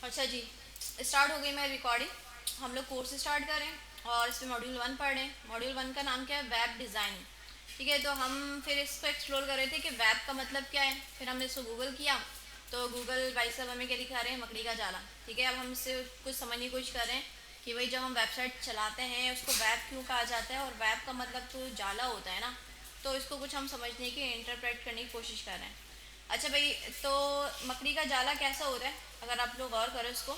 अच्छा जी, स्टार्ट हो गई मेरी रिकॉर्डिंग। हम लोग कोर्स स्टार्ट करें और इसमें मॉड्यूल 1 पढ़ रहे हैं। मॉड्यूल 1 का नाम क्या है? Web design. ठीक है, तो हम फिर इसको एक्सप्लोर कर रहे थे कि वेब का मतलब क्या है। फिर हमने इसको गूगल किया तो गूगल भाई साहब हमें क्या दिखा रहे हैं? मकड़ी का जाला। ठीक है, अब हम इससे कुछ समझने की कोशिश कर रहे हैं कि भाई जब हम वेबसाइट चलाते हैं उसको वेब क्यों कहा जाता है, और वेब का मतलब तो जाला होता है ना। तो इसको कुछ हम समझने की, इंटरप्रेट करने की कोशिश कर रहे हैं। अच्छा भाई, तो मकड़ी का जाला कैसा होता है? अगर आप लोग गौर करो इसको,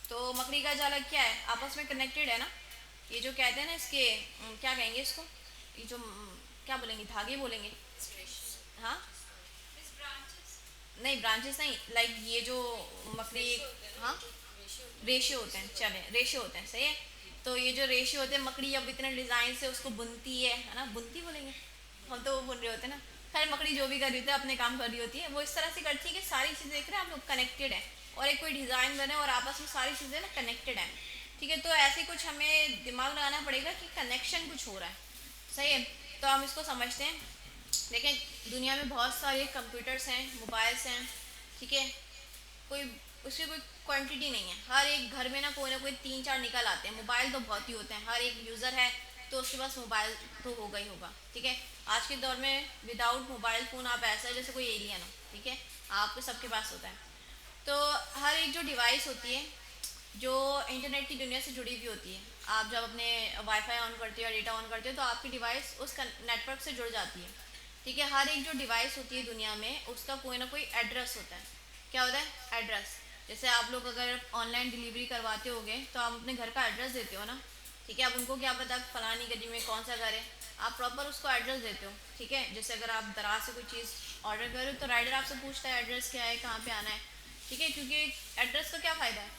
तो मकड़ी का जाला क्या है? आपस में कनेक्टेड है ना। ये जो कहते हैं ना इसके क्या कहेंगे इसको, ये जो क्या बोलेंगे, धागे बोलेंगे। हाँ, नहीं ब्रांचेस नहीं, लाइक ये जो मकड़ी, हाँ रेशे होते हैं, चले रेशे होते हैं, सही है। तो ये जो रेशे होते हैं, मकड़ी अब इतने डिज़ाइन से उसको बुनती है ना, बुनती बोलेंगे। हम तो वो बुन रहे होते हैं ना। खैर मकड़ी जो भी कर रही होती है, अपने काम कर रही होती है, वो इस तरह से करती है कि सारी चीज़ें देख रहे हैं आप लोग कनेक्टेड है, और एक कोई डिज़ाइन बने और आपस में सारी चीज़ें ना कनेक्टेड हैं। ठीक है, तो ऐसे कुछ हमें दिमाग लगाना पड़ेगा कि कनेक्शन कुछ हो रहा है, सही है। तो हम इसको समझते हैं। देखें, दुनिया में बहुत सारे कंप्यूटर्स हैं, मोबाइल्स हैं। ठीक है, कोई उसकी कोई क्वांटिटी नहीं है। हर एक घर में ना कोई तीन चार निकल आते हैं। मोबाइल तो बहुत ही होते हैं, हर एक यूज़र है तो उसके पास मोबाइल तो होगा ही होगा। ठीक है, आज के दौर में विदाउट मोबाइल फ़ोन आप ऐसा है जैसे कोई एलियन हो। ठीक है, आपके सबके पास होता है। तो हर एक जो डिवाइस होती है जो इंटरनेट की दुनिया से जुड़ी हुई होती है, आप जब अपने वाईफाई ऑन करते हो या डेटा ऑन करते हो तो आपकी डिवाइस उस नेटवर्क से जुड़ जाती है। ठीक है, हर एक जो डिवाइस होती है दुनिया में उसका कोई ना कोई एड्रेस होता है। क्या होता है? एड्रेस। जैसे आप लोग अगर ऑनलाइन डिलीवरी करवाते होगे तो आप अपने घर का एड्रेस देते हो ना। ठीक है, अब उनको क्या पता फलानी गली में कौन सा घर है, आप प्रॉपर उसको एड्रेस देते हो। ठीक है, जैसे अगर आप दराज से कोई चीज़ ऑर्डर करो तो राइडर आपसे पूछता है एड्रेस क्या है, कहाँ पे आना है। ठीक है, क्योंकि एड्रेस का क्या फ़ायदा है?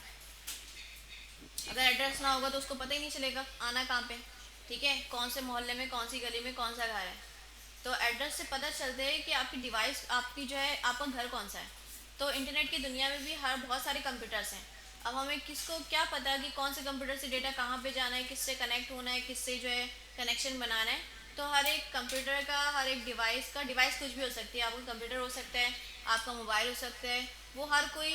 अगर एड्रेस ना होगा तो उसको पता ही नहीं चलेगा आना कहाँ पे। ठीक है, कौन से मोहल्ले में, कौन सी गली में, कौन सा घर है। तो एड्रेस से पता चलता है कि आपकी डिवाइस, आपकी जो है, आपका घर कौन सा है। तो इंटरनेट की दुनिया में भी हर बहुत सारे कंप्यूटर्स हैं। अब हमें किसको क्या पता कि कौन से कंप्यूटर से डेटा कहाँ पे जाना है, किससे कनेक्ट होना है, किससे जो है कनेक्शन बनाना है। तो हर एक कंप्यूटर का, हर एक डिवाइस का, डिवाइस कुछ भी हो सकती है, आपका कंप्यूटर हो सकता है, आपका मोबाइल हो सकता है, वो हर कोई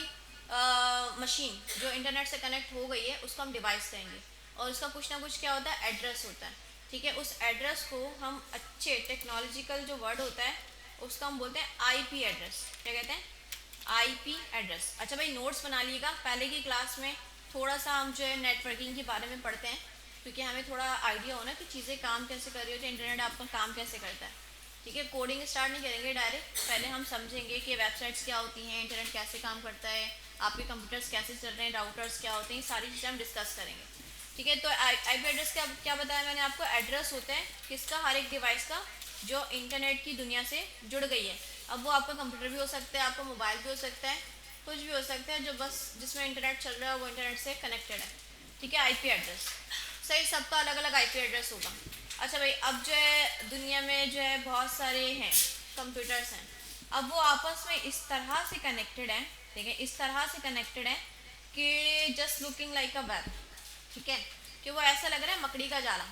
मशीन जो इंटरनेट से कनेक्ट हो गई है उसको हम डिवाइस कहेंगे। और उसका कुछ ना कुछ क्या होता है? एड्रेस होता है। ठीक है, उस एड्रेस को हम अच्छे टेक्नोलॉजिकल जो वर्ड होता है उसका हम बोलते हैं आईपी एड्रेस। क्या कहते हैं? IP address. अच्छा भाई, नोट्स बना लिएगा, पहले की क्लास में थोड़ा सा हम जो है नेटवर्किंग के बारे में पढ़ते हैं, क्योंकि हमें थोड़ा आइडिया हो ना कि चीज़ें काम कैसे कर रही हो, तो इंटरनेट आपका काम कैसे करता है। ठीक है, कोडिंग स्टार्ट नहीं करेंगे डायरेक्ट, पहले हम समझेंगे कि वेबसाइट्स क्या होती हैं, इंटरनेट कैसे काम करता है, आपके कंप्यूटर्स कैसे चल रहे हैं, राउटर्स क्या होते हैं, सारी चीज़ें हम डिस्कस करेंगे। ठीक है, तो आईपी एड्रेस क्या क्या बताया मैंने आपको? एड्रेस होता है किसका? हर एक डिवाइस का जो इंटरनेट की दुनिया से जुड़ गई है। अब वो आपका कंप्यूटर भी हो सकता है, आपका मोबाइल भी हो सकता है, कुछ भी हो सकता है जो बस जिसमें इंटरनेट चल रहा है वो इंटरनेट से कनेक्टेड है। ठीक है, आईपी एड्रेस। सही, सबका अलग अलग आईपी एड्रेस होगा। अच्छा भाई, अब जो है दुनिया में जो है बहुत सारे हैं कंप्यूटर्स हैं। अब वो आपस में इस तरह से कनेक्टेड हैं, ठीक है, इस तरह से कनेक्टेड हैं कि just looking like a web. ठीक है, कि वो ऐसा लग रहा है मकड़ी का जाला।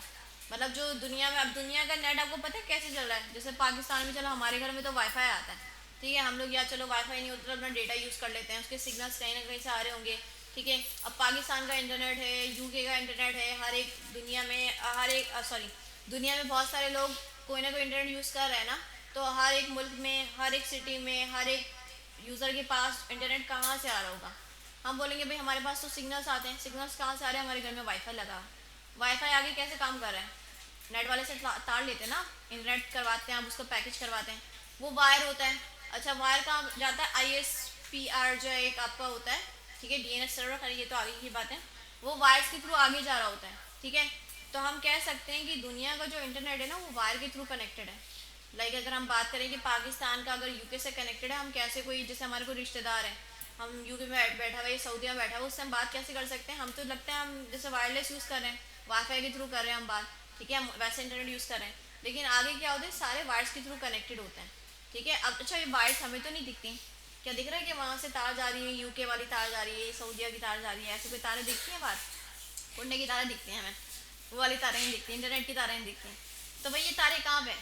मतलब जो दुनिया में, अब दुनिया का नेट आपको पता है कैसे चल रहा है? जैसे पाकिस्तान में, चलो हमारे घर में तो वाईफाई आता है। ठीक है, हम लोग या चलो वाईफाई नहीं होता तो अपना डेटा यूज़ कर लेते हैं, उसके सिग्नल्स कहीं ना कहीं से आ रहे होंगे। ठीक है, अब पाकिस्तान का इंटरनेट है, यूके का इंटरनेट है, हर एक दुनिया में, हर एक सॉरी, दुनिया में बहुत सारे लोग कोई ना कोई इंटरनेट यूज़ कर रहे हैं ना। तो हर एक मुल्क में, हर एक सिटी में, हर एक यूज़र के पास इंटरनेट कहाँ से आ रहा होगा? हम बोलेंगे भाई हमारे पास तो सिग्नल्स आते हैं। सिग्नल्स कहाँ से आ रहे हैं? हमारे घर में वाईफाई लगा। वाईफाई आगे कैसे काम कर रहा है? नेट वाले से तार लेते हैं ना, इंटरनेट करवाते हैं, आप उसको पैकेज करवाते हैं, वो वायर होता है। अच्छा, वायर कहाँ जाता है? आई एस पी आर जो है एक आपका होता है। ठीक है, डी एन एस सर्वर, खैर ये तो आगे की बात है। वो वायर्स के थ्रू आगे जा रहा होता है। ठीक है, तो हम कह सकते हैं कि दुनिया का जो इंटरनेट है ना वो वायर के थ्रू कनेक्टेड है। लाइक अगर हम बात करें कि पाकिस्तान का अगर यूके से कनेक्टेड है, हम कैसे कोई, जैसे हमारे कोई रिश्तेदार है, हम यूके में बैठा हुआ या सऊदी में बैठा हुआ, उससे हम बात कैसे कर सकते हैं? हम तो लगता है हम जैसे वायरलेस यूज़ कर रहे हैं, वाईफाई के थ्रू कर रहे हैं हम बात। ठीक है, हम वैसे इंटरनेट यूज़ कर रहे हैं, लेकिन आगे क्या होता है? सारे वायर्स के थ्रू कनेक्टेड होते हैं। ठीक है, अब अच्छा, ये वायर्स हमें तो नहीं दिखती। क्या दिख रहा है कि वहाँ से तार जा रही है, यूके वाली तार जा रही है, सऊदिया की तार जा रही है, ऐसे कोई तारें दिखती हैं बाहर? उड़ने की तारें दिखती हैं हमें, वो वाली तारें नहीं दिखती, इंटरनेट की तारें नहीं दिखती। तो भाई ये तारें कहाँ पे?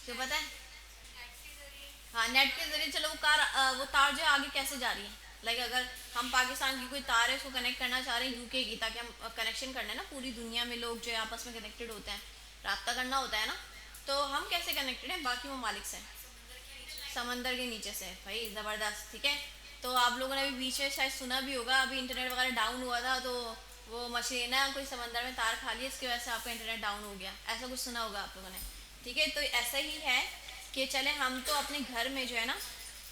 क्यों पता है? हाँ, नेट के जरिए। चलो वो तार जो है आगे कैसे जा रही है? लाइक अगर हम पाकिस्तान की कोई तार है उसको कनेक्ट करना चाह रहे हैं यूके की, ताकि हम कनेक्शन करना है ना, पूरी दुनिया में लोग जो है आपस में कनेक्टेड होते हैं, राब्ता करना होता है ना, तो हम कैसे कनेक्टेड हैं बाकी ममालिक से? समंदर के नीचे से भाई, ज़बरदस्त। ठीक है, तो आप लोगों ने अभी बीच में शायद सुना भी होगा, अभी इंटरनेट वगैरह डाउन हुआ था, तो वो मछली ना कोई समंदर में तार खा लिया, इसकी वजह से आपका इंटरनेट डाउन हो गया, ऐसा कुछ सुना होगा आप लोगों ने। ठीक है, तो ऐसा ही है कि चले हम तो अपने घर में जो है ना,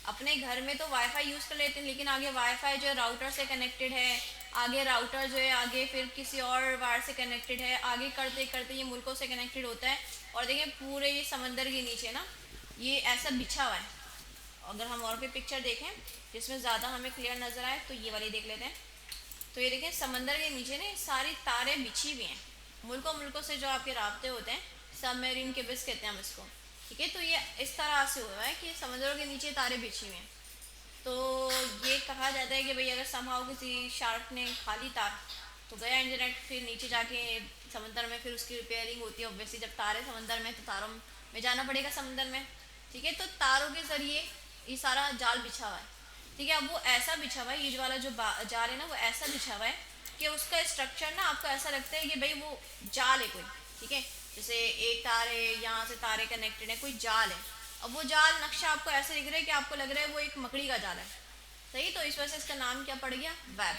अपने घर में तो वाईफाई यूज़ कर लेते हैं, लेकिन आगे वाईफाई जो है राउटर से कनेक्टेड है, आगे राउटर जो है आगे फिर किसी और वायर से कनेक्टेड है, आगे करते करते ये मुल्कों से कनेक्टेड होता है। और देखिए पूरे ये समंदर के नीचे ना ये ऐसा बिछा हुआ है। अगर हम और भी पिक्चर देखें जिसमें ज़्यादा हमें क्लियर नज़र आए तो ये वाली देख लेते हैं। तो ये देखें समंदर के नीचे ना सारी तारें बिछी हुई हैं, मुल्कों मुल्कों से जो आपके राब्ते होते हैं, सबमरीन के बिस कहते हैं हम इसको। ठीक है, तो ये इस तरह से हुआ है कि समुद्रों के नीचे तारें बिछी हुई हैं। तो ये कहा जाता है कि भाई अगर समहाउ किसी शार्क ने खा ली तार तो गया इंटरनेट, फिर नीचे जाके समंदर में फिर उसकी रिपेयरिंग होती है। ऑब्वियसली जब तारे समंदर में तो तारों में जाना पड़ेगा समंदर में। ठीक है, तो तारों के ज़रिए ये सारा जाल बिछा हुआ है। ठीक है, अब वो ऐसा बिछा हुआ है, ये वाला जो जाल है ना वो ऐसा बिछा हुआ है कि उसका स्ट्रक्चर ना आपको ऐसा लगता है कि भाई वो जाल है कोई। ठीक है, जैसे एक तार है, यहाँ से तारे कनेक्टेड है, कोई जाल है। अब वो जाल नक्शा आपको ऐसे दिख रहा है कि आपको लग रहा है वो एक मकड़ी का जाल है। सही, तो इस वजह से इसका नाम क्या पड़ गया, वेब।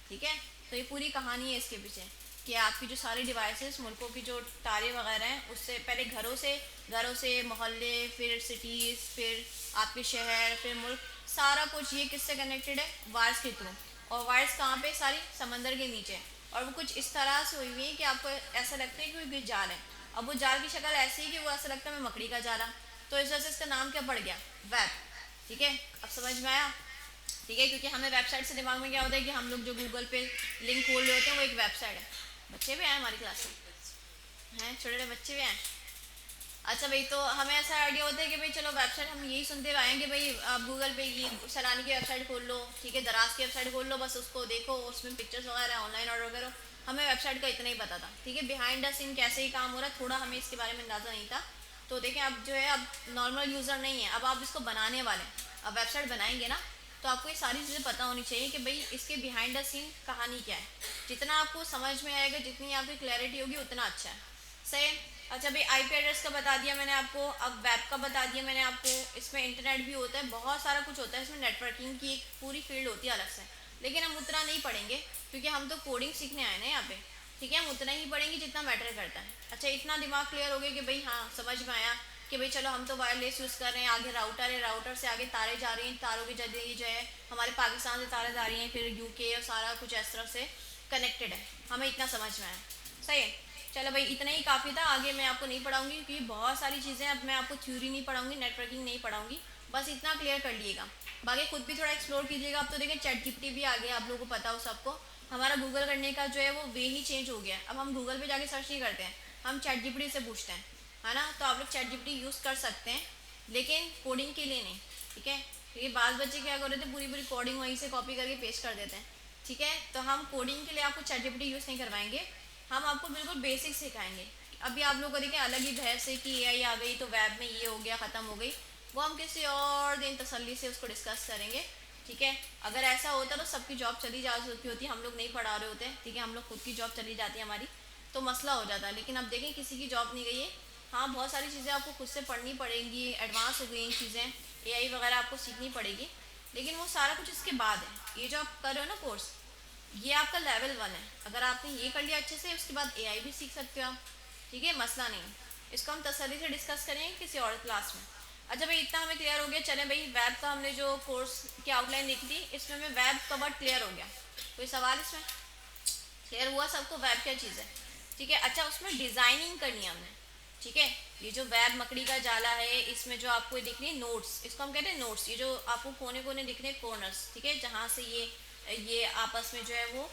ठीक है, तो ये पूरी कहानी है इसके पीछे कि आपकी जो सारी डिवाइसेस मुल्कों की जो तारे वगैरह हैं उससे पहले घरों से मोहल्ले, फिर सिटीज़, फिर आपके शहर, फिर मुल्क, सारा कुछ ये किससे कनेक्टेड है, वायर्स के थ्रू। और वायर्स कहाँ पे, सारी समंदर के नीचे। और वो कुछ इस तरह से हुई हुई है कि आपको ऐसा लगता है कि कोई जाल है। अब वो जाल की शक्ल ऐसी है कि वो ऐसा लगता है मैं मकड़ी का जाला। तो इस वजह से इसका नाम क्या पड़ गया, वेब। ठीक है, अब समझ में आया। ठीक है, क्योंकि हमें वेबसाइट से दिमाग में क्या होता है कि हम लोग जो गूगल पे लिंक खोल रहे होते हैं वो एक वेबसाइट है। बच्चे भी आए हमारी क्लास में, हैं छोटे छोटे बच्चे भी आए। अच्छा भाई, तो हमें ऐसा आइडिया होता है कि भाई चलो वेबसाइट हम यही सुनते हुए आएँ कि भाई आप गूगल पे ये सैलानी की वेबसाइट खोल लो, ठीक है, दराज की वेबसाइट खोल लो, बस उसको देखो, उसमें पिक्चर्स वगैरह ऑनलाइन ऑर्डर करो। हमें वेबसाइट का इतना ही पता था। ठीक है, बिहाइंड द सीन कैसे ही काम हो रहा है थोड़ा हमें इसके बारे में अंदाज़ा नहीं था। तो देखें अब जो है, अब नॉर्मल यूज़र नहीं है, अब आप इसको बनाने वाले हैं, अब वेबसाइट बनाएंगे ना, तो आपको ये सारी चीज़ें पता होनी चाहिए कि भाई इसके बिहाइंड द सीन कहानी क्या है। जितना आपको समझ में आएगा, जितनी आपकी क्लैरिटी होगी उतना अच्छा है। सही। अच्छा भाई, आईपी एड्रेस का बता दिया मैंने आपको, अब वेब का बता दिया मैंने आपको। इसमें इंटरनेट भी होता है, बहुत सारा कुछ होता है इसमें, नेटवर्किंग की एक पूरी फील्ड होती है अलग से, लेकिन हम उतना नहीं पढ़ेंगे क्योंकि हम तो कोडिंग सीखने आए ना यहाँ पे। ठीक है, हम उतना ही पढ़ेंगे जितना मैटर करता है। अच्छा, इतना दिमाग क्लियर हो गया कि भाई हाँ समझ में आया कि भाई चलो हम तो वायरलेस यूज़ कर रहे हैं, आगे राउटर है, राउटर से आगे तारे जा रही हैं, तारों के जरिए जो है हमारे पाकिस्तान से तारे जा रही हैं, फिर यूके और सारा कुछ इस तरह से कनेक्टेड है। हमें इतना समझ में आया। सही है, चलो भाई इतना ही काफ़ी था, आगे मैं आपको नहीं पढ़ाऊंगी क्योंकि बहुत सारी चीज़ें, अब मैं आपको थ्योरी नहीं पढ़ाऊंगी, नेटवर्किंग नहीं पढ़ाऊंगी, बस इतना क्लियर कर लिएगा। बाकी खुद भी थोड़ा एक्सप्लोर कीजिएगा। अब तो देखिए चैट जीपीटी भी आ गया, आप लोगों को पता हो सबको। हमारा गूगल करने का जो है वो वे ही चेंज हो गया। अब हम गूगल पे जाके सर्च नहीं करते हैं, हम चैट जीपीटी से पूछते हैं, है ना। तो आप लोग चैट जीपीटी यूज़ कर सकते हैं, लेकिन कोडिंग के लिए नहीं। ठीक है, क्योंकि बाल बच्चे क्या कर रहे थे, पूरी पूरी कोडिंग वहीं से कॉपी करके पेस्ट कर देते हैं। ठीक है, तो हम कोडिंग के लिए आपको चैट जीपीटी यूज़ नहीं करवाएंगे, हम आपको बिल्कुल बेसिक सिखाएंगे। अभी आप लोग को देखिए अलग ही बहस है कि एआई आ गई तो वेब में ये हो गया, ख़त्म हो गई, वो हम किसी और दिन तसल्ली से उसको डिस्कस करेंगे। ठीक है, अगर ऐसा होता तो सबकी जॉब चली जा चुकी होती, हम लोग नहीं पढ़ा रहे होते। ठीक है, हम लोग खुद की जॉब चली जाती है हमारी, तो मसला हो जाता है। लेकिन अब देखें किसी की जॉब नहीं गई है। हाँ, बहुत सारी चीज़ें आपको खुद से पढ़नी पड़ेंगी, एडवांस हो गई चीज़ें, एआई वगैरह आपको सीखनी पड़ेगी, लेकिन वो सारा कुछ इसके बाद है। ये जो आप कर रहे हो ना कोर्स, ये आपका लेवल 1 है। अगर आपने ये कर लिया अच्छे से, उसके बाद एआई भी सीख सकते हो आप। ठीक है, मसला नहीं। इसको हम तसल्ली से डिस्कस करेंगे किसी और क्लास में। अच्छा भाई, इतना हमें क्लियर हो गया। चले भाई, वेब का हमने जो कोर्स की आउटलाइन लिखी थी, इसमें हमें वेब का वर्ड क्लियर हो गया। कोई सवाल इसमें क्लियर हुआ सबको, वेब क्या चीज़ है? ठीक है, अच्छा उसमें डिज़ाइनिंग करनी है हमने। ठीक है, ये जो वेब मकड़ी का जाला है, इसमें जो आपको दिख रही है नोट्स, इसको हम कहते हैं नोट्स। ये जो आपको कोने कोने दिख रहे हैं कॉर्नर्स, ठीक है, जहाँ से ये आपस में जो है वो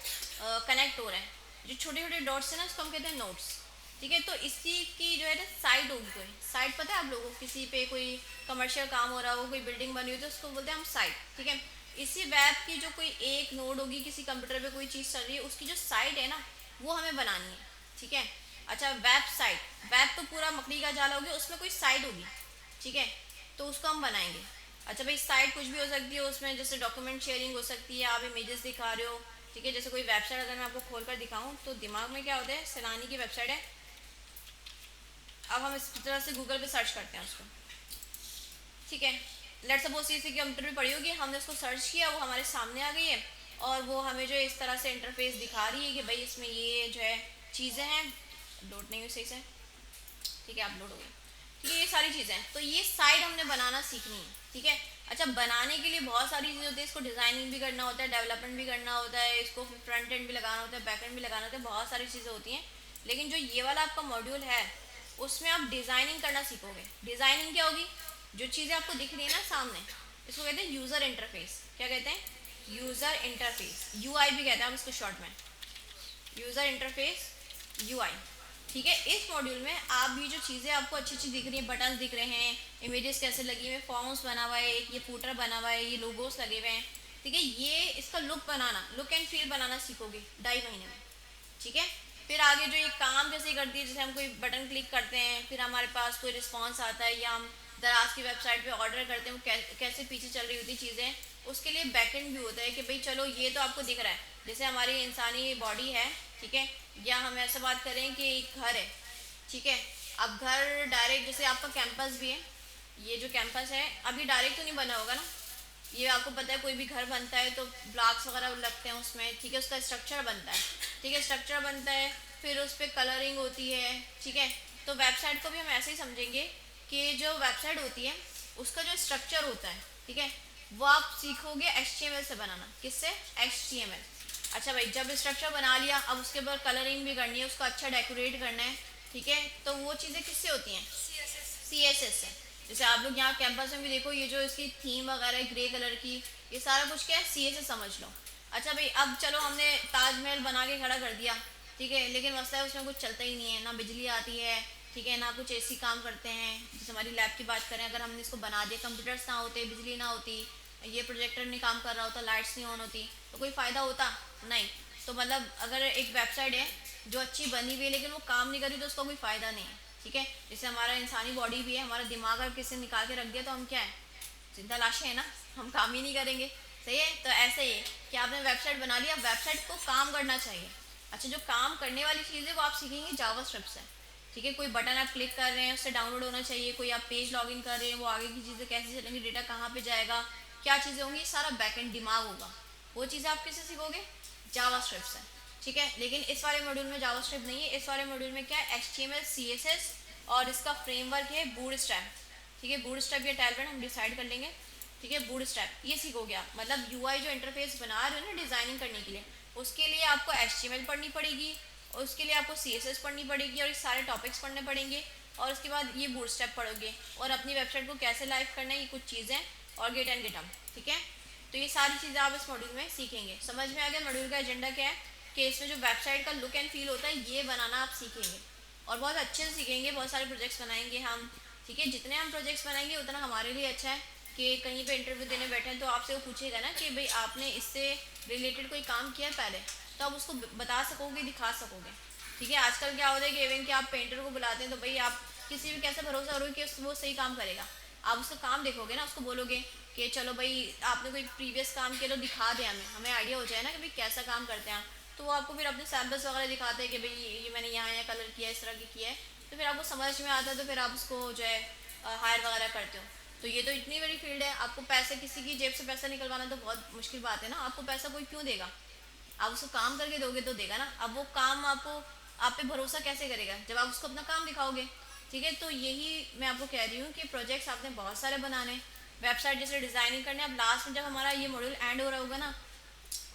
कनेक्ट हो रहे हैं, जो छोटे छोटे डॉट्स हैं ना, उसको हम कहते हैं नोट्स। ठीक है, तो इसी की जो है ना साइड होगी, कोई साइड पता है आप लोगों को, किसी पे कोई कमर्शियल काम हो रहा हो, कोई बिल्डिंग बनी हुई तो उसको बोलते हैं हम साइड। ठीक है, इसी वेब की जो कोई एक नोड होगी, किसी कंप्यूटर पे कोई चीज़ चल रही है, उसकी जो साइड है ना वो हमें बनानी है। ठीक है, अच्छा वेब साइट, वेब तो पूरा मकड़ी का जाला हो गया, उसमें कोई साइड होगी। ठीक है, तो उसको हम बनाएंगे। अच्छा भाई, साइट कुछ भी हो सकती है उसमें, जैसे डॉक्यूमेंट शेयरिंग हो सकती है, आप इमेजेस दिखा रहे हो, ठीक है। जैसे कोई वेबसाइट अगर मैं आपको खोल कर दिखाऊं तो दिमाग में क्या होता है, सैलानी की वेबसाइट है। अब हम इस तरह से गूगल पे सर्च करते हैं उसको, ठीक है। लेट सपोज इसी कंप्यूटर पे पड़ी होगी, हमने उसको सर्च किया, वो हमारे सामने आ गई है, और वो हमें जो है इस तरह से इंटरफेस दिखा रही है कि भाई इसमें ये जो है चीज़ें हैं। लोड नहीं हुई सही से, ठीक है, अपलोड हो गई, ठीक है। ये सारी चीज़ें हैं, तो ये साइट हमने बनाना सीखनी है, ठीक है। अच्छा, बनाने के लिए बहुत सारी चीज़ें होती है, इसको डिज़ाइनिंग भी करना होता है, डेवलपमेंट भी करना होता है, इसको फ्रंट एंड भी लगाना होता है, बैक एंड भी लगाना होता है, बहुत सारी चीज़ें होती हैं। लेकिन जो ये वाला आपका मॉड्यूल है उसमें आप डिज़ाइनिंग करना सीखोगे। डिज़ाइनिंग क्या होगी, जो चीज़ें आपको दिख रही है ना सामने, इसको कहते हैं यूज़र इंटरफेस। क्या कहते हैं, यूज़र इंटरफेस, यूआई भी कहते हैं हम इसको शॉर्ट में, यूज़र इंटरफेस, यूआई, ठीक है। इस मॉड्यूल में आप भी जो चीज़ें आपको अच्छी अच्छी दिख रही हैं, बटन्स दिख रहे हैं, इमेजेस कैसे लगी हुई हैं, फॉर्म्स बना हुआ है, एक ये फूटर बना हुआ है, ये लोगोस लगे हुए हैं, ठीक है। ये इसका लुक बनाना, लुक एंड फील बनाना सीखोगे 2.5 महीने में, ठीक है। फिर आगे जो ये काम जैसे करती है, जैसे हम कोई बटन क्लिक करते हैं, फिर हमारे पास कोई रिस्पॉन्स आता है, या हम दराज की वेबसाइट पे ऑर्डर करते हैं, वो कैसे पीछे चल रही होती चीज़ें, उसके लिए बैकएंड भी होता है कि भाई चलो ये तो आपको दिख रहा है, जैसे हमारी इंसानी बॉडी है, ठीक है, या हम ऐसा बात करें कि एक घर है, ठीक है। अब घर डायरेक्ट, जैसे आपका कैंपस भी है, ये जो कैंपस है अभी डायरेक्ट तो नहीं बना होगा ना, ये आपको पता है कोई भी घर बनता है तो ब्लॉक्स वगैरह लगते हैं उसमें, ठीक है, उसका स्ट्रक्चर बनता है, ठीक है, स्ट्रक्चर बनता है, फिर उस पर कलरिंग होती है, ठीक है। तो वेबसाइट को भी हम ऐसे ही समझेंगे कि जो वेबसाइट होती है उसका जो स्ट्रक्चर होता है, ठीक है, वो आप सीखोगे HTML से बनाना। किससे, HTML। अच्छा भाई, जब स्ट्रक्चर बना लिया, अब उसके बाद कलरिंग भी करनी है, उसको अच्छा डेकोरेट करना है, ठीक है, तो वो चीज़ें किससे होती हैं, CSS से। जैसे आप लोग यहाँ कैंपस में भी देखो, ये जो इसकी थीम वगैरह है ग्रे कलर की, ये सारा कुछ क्या है, CSS समझ लो। अच्छा भाई, अब चलो हमने ताजमहल बना के खड़ा कर दिया, ठीक है, लेकिन मसला है उसमें कुछ चलता ही नहीं है, ना बिजली आती है, ठीक है, ना कुछ AC काम करते हैं। जैसे हमारी लैब की बात करें, अगर हमने इसको बना दिया, कंप्यूटर्स ना होते, बिजली ना होती, ये प्रोजेक्टर नहीं काम कर रहा होता, लाइट्स नहीं ऑन होती, तो कोई फ़ायदा होता नहीं। तो मतलब अगर एक वेबसाइट है जो अच्छी बनी हुई है लेकिन वो काम नहीं करी, तो उसका कोई फ़ायदा नहीं है, ठीक है। जैसे हमारा इंसानी बॉडी भी है, हमारा दिमाग अगर किसी ने निकाल के रख दिया तो हम क्या है, जिंदा लाशें हैं ना, हम काम ही नहीं करेंगे, सही है। तो ऐसे ही है कि आपने वेबसाइट बना लिया, वेबसाइट को काम करना चाहिए। अच्छा, जो काम करने वाली चीज़ है वो आप सीखेंगे जावास्क्रिप्ट से, ठीक है। कोई बटन आप क्लिक कर रहे हैं उससे डाउनलोड होना चाहिए, कोई आप पेज लॉगिन कर रहे हैं, वो आगे की चीज़ें कैसे चलेंगी, डेटा कहाँ पे जाएगा, क्या चीज़ें होंगी, सारा बैकएंड दिमाग होगा। वो चीज़ें आप किससे सीखोगे, जावास्क्रिप्ट से, ठीक है। लेकिन इस वाले मॉड्यूल में जावास्क्रिप्ट नहीं है, इस वाले मॉड्यूल में क्या है, HTML CSS, और इसका फ्रेमवर्क है बूटस्ट्रैप, ठीक है। बूटस्ट्रैप या टैलविंड हम डिसाइड कर लेंगे, ठीक है। बूटस्ट्रैप ये सीखोगे आप, मतलब UI जो इंटरफेस बना रहे हो ना डिज़ाइनिंग करने के लिए, उसके लिए आपको HTML पढ़नी पड़ेगी, और उसके लिए आपको CSS पढ़नी पड़ेगी, और ये सारे टॉपिक्स पढ़ने पड़ेंगे, और उसके बाद ये बूटस्ट्रैप पढ़ोगे, और अपनी वेबसाइट को कैसे लाइव करना है, ये कुछ चीज़ें, और गेट एंड गिटहब, ठीक है। तो ये सारी चीज़ें आप इस मॉड्यूल में सीखेंगे। समझ में आ गया मॉड्यूल का एजेंडा क्या है, कि इसमें जो वेबसाइट का लुक एंड फील होता है ये बनाना आप सीखेंगे, और बहुत अच्छे से सीखेंगे, बहुत सारे प्रोजेक्ट्स बनाएंगे हम, ठीक है। जितने हम प्रोजेक्ट्स बनाएंगे उतना हमारे लिए अच्छा है, कि कहीं पे इंटरव्यू देने बैठे हैं तो आपसे वो पूछेगा ना कि भाई आपने इससे रिलेटेड कोई काम किया है पहले, तो आप उसको बता सकोगे, दिखा सकोगे, ठीक है। आजकल क्या होता है कि इवन कि आप पेंटर को बुलाते हैं तो भाई आप किसी भी कैसे भरोसा करोगे कि वो सही काम करेगा, आप उसका काम देखोगे ना, उसको बोलोगे कि चलो भाई आपने कोई प्रीवियस काम किया तो दिखा दे, हमें हमें आइडिया हो जाए ना कि भाई कैसा काम करते हैं आप। तो वो आपको फिर अपने सैम्पल्स वगैरह दिखाते हैं कि भाई ये मैंने यहाँ यहाँ कलर किया, इस तरह की किया है, तो फिर आपको समझ में आता है, तो फिर आप उसको जो है हायर वगैरह करते हो। तो ये तो इतनी बड़ी फील्ड है, आपको पैसे, किसी की जेब से पैसा निकलवाना तो बहुत मुश्किल बात है ना, आपको पैसा कोई क्यों देगा, आप उसको काम करके दोगे तो देगा ना। अब वो काम आपको, आप पे भरोसा कैसे करेगा, जब आप उसको अपना काम दिखाओगे, ठीक है। तो यही मैं आपको कह रही हूँ कि प्रोजेक्ट्स आपने बहुत सारे बनाने, वेबसाइट जैसे डिज़ाइनिंग करने, अब लास्ट में जब हमारा ये मॉड्यूल एंड हो रहा होगा ना,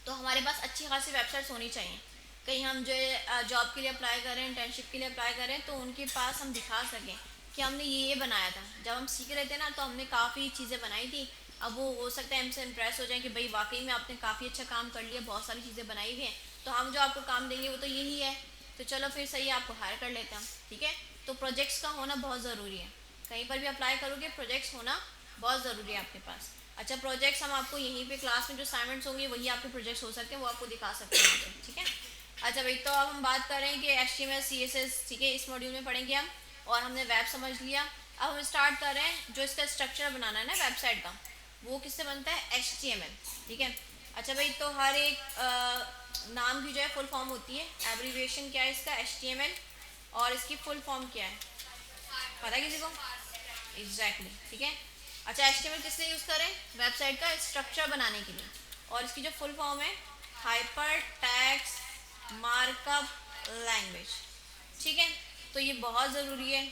तो हमारे पास अच्छी खासी वेबसाइट्स होनी चाहिए, कहीं हम जो है जॉब के लिए अप्लाई करें, इंटर्नशिप के लिए अप्लाई करें, तो उनके पास हम दिखा सकें कि हमने ये बनाया था। जब हम सीख रहे थे ना तो हमने काफ़ी चीज़ें बनाई थी, अब वो हो सकता है हमसे इम्प्रेस हो जाए कि भाई वाकई में आपने काफ़ी अच्छा काम कर लिया, बहुत सारी चीज़ें बनाई हुई हैं, तो हम जो आपको काम देंगे वो तो यही है, तो चलो फिर सही है, आपको हायर कर लेते हैं हम, ठीक है। तो प्रोजेक्ट्स का होना बहुत ज़रूरी है, कहीं पर भी अप्लाई करोगे प्रोजेक्ट्स होना बहुत ज़रूरी है आपके पास। अच्छा, प्रोजेक्ट्स हम आपको यहीं पे क्लास में जो असाइनमेंट्स होंगे वही आपके प्रोजेक्ट्स हो सकते हैं, वो आपको दिखा सकते हैं यहाँ पे, ठीक है। अच्छा भाई, तो अब हम बात कर रहे हैं कि HTML CSS, ठीक है, इस मॉड्यूल में पढ़ेंगे हम, और हमने वेब समझ लिया। अब हम स्टार्ट कर रहे हैं जो इसका स्ट्रक्चर बनाना है ना वेबसाइट का, वो किससे बनता है, HTML। ठीक है। अच्छा भाई, तो हर एक नाम की जो है फुल फॉर्म होती है, एब्रीविएशन क्या है इसका, HTML, और इसकी फुल फॉर्म क्या है, पता है किसी को? एग्जैक्टली, ठीक है। अच्छा, HTML किस लिए यूज़ करें, वेबसाइट का स्ट्रक्चर बनाने के लिए, और इसकी जो फुल फॉर्म है, हाइपर टेक्स्ट मार्कअप लैंग्वेज। ठीक है, तो ये बहुत ज़रूरी है।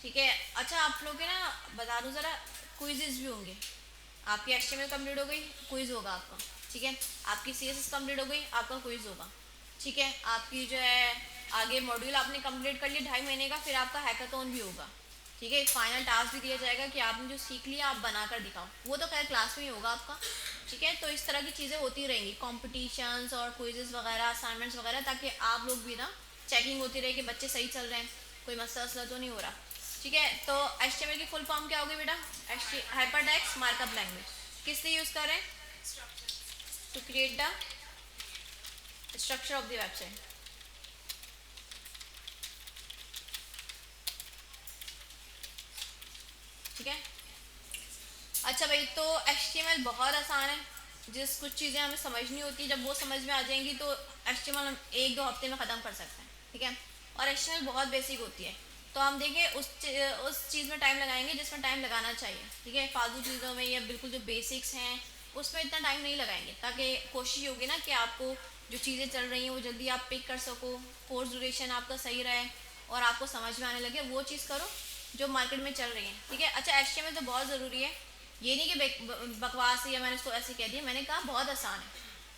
ठीक है। अच्छा, आप लोग के ना बता दूँ ज़रा, क्विजेज भी होंगे। आपकी HTML कंप्लीट हो गई, क्विज होगा आपका। ठीक है। आपकी CSS कंप्लीट हो गई, आपका क्विज होगा। ठीक है। आपकी जो है आगे मॉड्यूल आपने कंप्लीट कर लिया 2.5 महीने का, फिर आपका हैकाथॉन भी होगा। ठीक है। एक फाइनल टास्क भी दिया जाएगा कि आपने जो सीख लिया आप बना कर दिखाओ, वो तो खैर क्लास में ही होगा आपका। ठीक है। तो इस तरह की चीज़ें होती रहेंगी, कॉम्पिटिशन्स और क्विजेस वगैरह, असाइनमेंट्स वगैरह, ताकि आप लोग भी ना चेकिंग होती रहे कि बच्चे सही चल रहे हैं, कोई मसला वसला तो नहीं हो रहा। ठीक है। तो HTML की फुल फॉर्म क्या होगी बेटा, हाइपरटेक्स्ट मार्कअप लैंग्वेज। किस लिए यूज़ कर रहे हैं, to create the structure of the website. ठीक है। अच्छा भाई, तो HTML बहुत आसान है। जिस कुछ चीज़ें हमें समझनी होती है, जब वो समझ में आ जाएंगी तो HTML हम 1-2 हफ्ते में ख़त्म कर सकते हैं। ठीक है। और HTML बहुत बेसिक होती है, तो हम देखें उस चीज़ में टाइम लगाएंगे जिसमें टाइम लगाना चाहिए। ठीक है। फालतू चीज़ों में या बिल्कुल जो बेसिक्स हैं उसमें इतना टाइम नहीं लगाएंगे, ताकि कोशिश होगी ना कि आपको जो चीज़ें चल रही हैं वो जल्दी आप पिक कर सको, कोर्स ड्यूरेशन आपका सही रहे और आपको समझ में आने लगे, वो चीज़ करो जो मार्केट में चल रही है। ठीक है। अच्छा, HTML तो बहुत ज़रूरी है, ये नहीं कि बकवास है या मैंने इसको ऐसे कह दिया, मैंने कहा बहुत आसान है।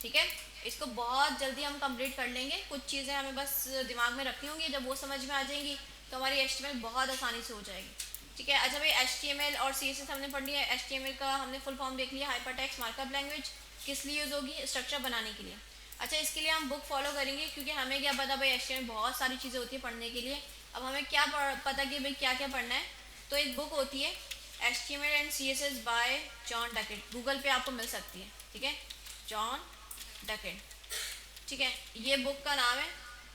ठीक है। इसको बहुत जल्दी हम कंप्लीट कर लेंगे, कुछ चीज़ें हमें बस दिमाग में रखनी होंगी, जब वो समझ में आ जाएंगी तो हमारी HTML बहुत आसानी से हो जाएगी। ठीक है। अच्छा भाई, HTML और CSS हमने पढ़ लिया। HTML का हमने फुल फॉर्म देख लिया, हाइपरटेक्स्ट मार्कअप लैंग्वेज। किस लिए यूज़ होगी, स्ट्रक्चर बनाने के लिए। अच्छा, इसके लिए हम बुक फॉलो करेंगे, क्योंकि हमें क्या पता भाई, HTML बहुत सारी चीज़ें होती है पढ़ने के लिए। अब हमें क्या पता कि भाई क्या क्या पढ़ना है, तो एक बुक होती है HTML and CSS bye John Duckett, Google पे आपको मिल सकती है। ठीक है, जॉन डकेट। ठीक है, ये बुक का नाम है,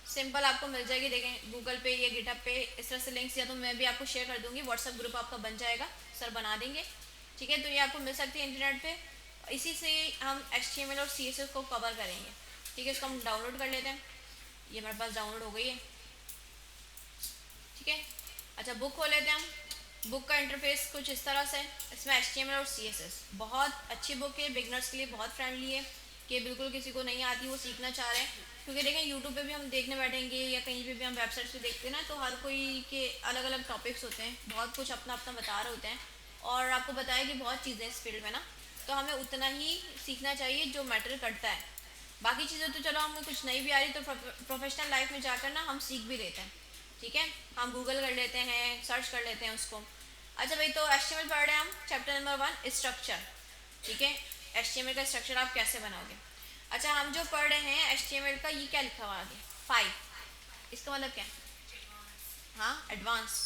सिंपल आपको मिल जाएगी, देखें गूगल पे या गिटहब पे, इस तरह से लिंक्स या तो मैं भी आपको शेयर कर दूंगी, व्हाट्सएप ग्रुप आपका बन जाएगा, सर बना देंगे। ठीक है, तो ये आपको मिल सकती है इंटरनेट पे। इसी से हम HTML और CSS को कवर करेंगे। ठीक है, इसको हम डाउनलोड कर लेते हैं, ये मेरे पास डाउनलोड हो गई है। ठीक है। अच्छा, बुक खोल लेते हैं हम। बुक का इंटरफेस कुछ इस तरह से, इसमें HTML और CSS, बहुत अच्छी बुक है, बिगनर्स के लिए बहुत फ्रेंडली है, कि बिल्कुल किसी को नहीं आती वो सीखना चाह रहे हैं। क्योंकि देखें यूट्यूब पे भी हम देखने बैठेंगे या कहीं पे भी हम वेबसाइट पे देखते हैं ना, तो हर कोई के अलग अलग टॉपिक्स होते हैं, बहुत कुछ अपना अपना बता रहे होते हैं, और आपको बताया कि बहुत चीज़ें इस फील्ड में ना, तो हमें उतना ही सीखना चाहिए जो मैटर करता है। बाकी चीज़ें तो चलो हमें कुछ नहीं भी आ रही तो प्रोफेशनल लाइफ में जाकर ना हम सीख भी लेते हैं। ठीक है, हम गूगल कर लेते हैं, सर्च कर लेते हैं उसको। अच्छा भाई, तो HTML पढ़ रहे हैं हम, चैप्टर नंबर 1 स्ट्रक्चर। ठीक है, HTML का स्ट्रक्चर आप कैसे बनाओगे। अच्छा, हम जो पढ़ रहे हैं HTML का, ये क्या लिखा हुआ आगे, 5, इसका मतलब क्या है, हाँ एडवांस।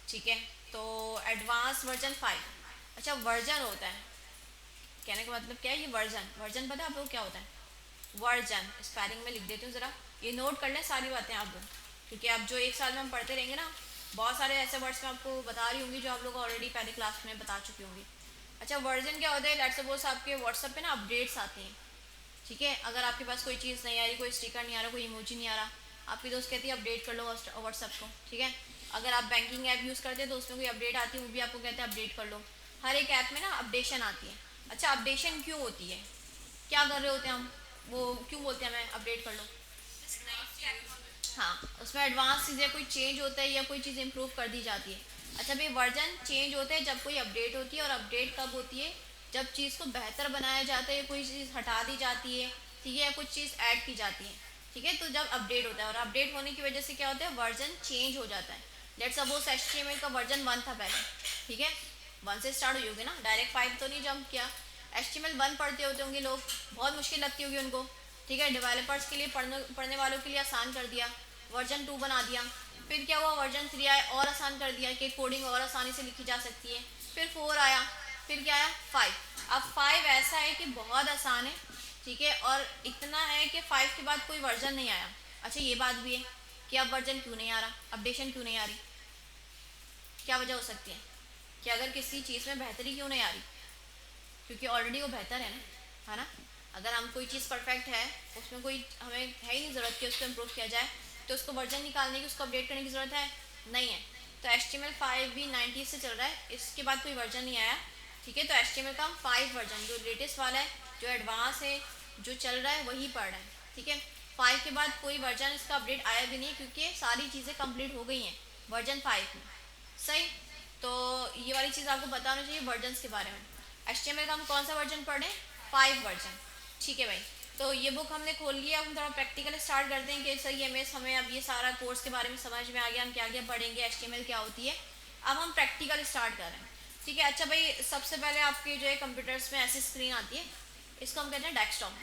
ठीक है, तो एडवांस वर्जन 5। अच्छा, वर्जन होता है, कहने का मतलब क्या है, ये वर्जन, वर्जन पता है आप लोग क्या होता है, वर्जन स्पेलिंग में लिख देती हूँ ज़रा, ये नोट कर लें सारी बातें आप लोग, क्योंकि आप जो एक साल में हम पढ़ते रहेंगे ना, बहुत सारे ऐसे वर्ड्स मैं आपको बता रही होंगी जो आप लोग ऑलरेडी पहले क्लास में बता चुकी होंगी। अच्छा, वर्जन क्या होता है, लेट्स सपोज आपके व्हाट्सएप पे ना अपडेट्स आती हैं। ठीक है, अगर आपके पास कोई चीज़ नहीं आ रही, कोई स्टिकर नहीं आ रहा, कोई इमोजी नहीं आ रहा, आपकी दोस्त कहती है अपडेट कर लो व्हाट्सएप को। ठीक है, अगर आप बैंकिंग ऐप यूज़ करते हैं तो उसमें कोई अपडेट आती है, वो भी आपको कहते हैं अपडेट कर लो। हर एक ऐप में ना अपडेशन आती है। अच्छा, अपडेशन क्यों होती है, क्या कर रहे होते हैं हम, वो क्यों बोलते हैं हमें अपडेट कर लो, हाँ, उसमें एडवांस चीज़ें कोई चेंज होता है या कोई चीज़ इंप्रूव कर दी जाती है। अच्छा भाई, वर्जन चेंज होते हैं जब कोई अपडेट होती है, और अपडेट कब होती है, जब चीज़ को बेहतर बनाया जाता है, कोई चीज़ हटा दी जाती है। ठीक है, या कुछ चीज़ ऐड की जाती है। ठीक है, तो जब अपडेट होता है, और अपडेट होने की वजह से क्या होता है, वर्जन चेंज हो जाता है। लेट्स सपोज HTML का वर्जन 1 था पहले। ठीक है, 1 से स्टार्ट हुई होगी ना, डायरेक्ट 5 तो नहीं जंप किया। HTML 1 पढ़ते होते होंगे लोग, बहुत मुश्किल लगती होगी उनको। ठीक है, डेवलपर्स के लिए, पढ़ने वालों के लिए आसान कर दिया, वर्जन 2 बना दिया। फिर क्या हुआ, वर्जन 3 आया, और आसान कर दिया कि कोडिंग और आसानी से लिखी जा सकती है। फिर 4 आया, फिर क्या आया, 5। अब 5 ऐसा है कि बहुत आसान है। ठीक है, और इतना है कि 5 के बाद कोई वर्जन नहीं आया। अच्छा, ये बात भी है कि अब वर्जन क्यों नहीं आ रहा, अपडेशन क्यों नहीं आ रही, क्या वजह हो सकती है कि अगर किसी चीज़ में बेहतरी क्यों नहीं आ रही, क्योंकि ऑलरेडी वो बेहतर है ना। अगर हम कोई चीज़ परफेक्ट है, उसमें कोई हमें है ही नहीं ज़रूरत कि उसको इम्प्रूव किया जाए, तो उसको वर्जन निकालने की, उसको अपडेट करने की ज़रूरत है नहीं है। तो HTML5 भी 90 से चल रहा है, इसके बाद कोई वर्जन नहीं आया, ठीक है। तो HTML का हम 5 वर्जन जो लेटेस्ट वाला है, जो एडवांस है, जो चल रहा है वही पढ़ रहे हैं, ठीक है। 5 के बाद कोई वर्जन इसका अपडेट आया भी नहीं, क्योंकि सारी चीज़ें कंप्लीट हो गई हैं वर्जन 5 में, सही। तो ये वाली चीज़ आपको पता होना चाहिए वर्जन के बारे में। HTML का हम कौन सा वर्जन पढ़ें? 5 वर्जन, ठीक है भाई। तो ये बुक हमने खोल लिया, अब हम थोड़ा प्रैक्टिकल स्टार्ट करते हैं कि सही MS हमें अब ये सारा कोर्स के बारे में समझ में आ गया, हम क्या क्या पढ़ेंगे, HTML क्या होती है। अब हम प्रैक्टिकल स्टार्ट कर रहे हैं, ठीक है। अच्छा भाई, सबसे पहले आपके जो है कंप्यूटर्स में ऐसी स्क्रीन आती है, इसको हम कहते हैं डेस्कटॉप,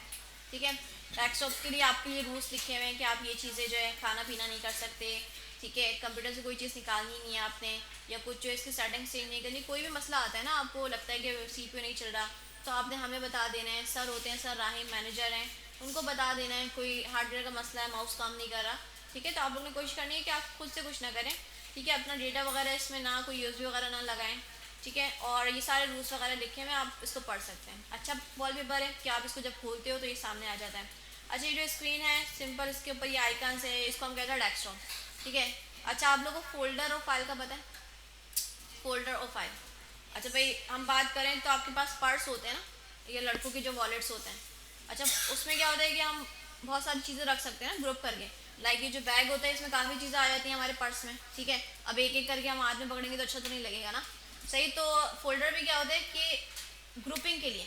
ठीक है। डेस्कटॉप के लिए आपके लिए रूल्स लिखे हुए हैं कि आप ये चीज़ें जो है खाना पीना नहीं कर सकते, ठीक है। कंप्यूटर से कोई चीज़ निकालनी नहीं है आपने, या कुछ जो इसकी सेटिंग्स चेंज नहीं करनी। कोई भी मसला आता है ना, आपको लगता है कि CPU नहीं चल रहा, तो आपने हमें बता देना है। सर होते हैं, सर राहिम मैनेजर हैं, उनको बता देना है कोई हार्डवेयर का मसला है, माउस काम नहीं कर रहा, ठीक है। तो आप लोग ने कोशिश करनी है कि आप खुद से कुछ ना करें, ठीक है। अपना डेटा वगैरह इसमें ना कोई USB वगैरह ना लगाएं, ठीक है। और ये सारे रूल्स वगैरह लिखे हुए, आप इसको पढ़ सकते हैं। अच्छा वॉलपेपर है कि आप इसको जब खोलते हो तो ये सामने आ जाता है। अच्छा, ये जो स्क्रीन है सिंपल, इसके ऊपर ये आइकन्स है, इसको हम कहते हैं डेस्कटॉप, ठीक है। अच्छा, आप लोगों को फोल्डर और फाइल का पता है? फोल्डर और फाइल, अच्छा भाई हम बात करें तो आपके पास पर्स होते हैं ना, ये लड़कों के जो वॉलेट्स होते हैं। अच्छा, उसमें क्या होता है कि हम बहुत सारी चीज़ें रख सकते हैं ना ग्रुप करके। लाइक ये जो बैग होता है, इसमें काफ़ी चीज़ें आ जाती हैं हमारे पर्स में, ठीक है। अब एक एक करके हम हाथ में पकड़ेंगे तो अच्छा तो नहीं लगेगा ना, सही। तो फोल्डर में क्या होता है कि ग्रुपिंग के लिए,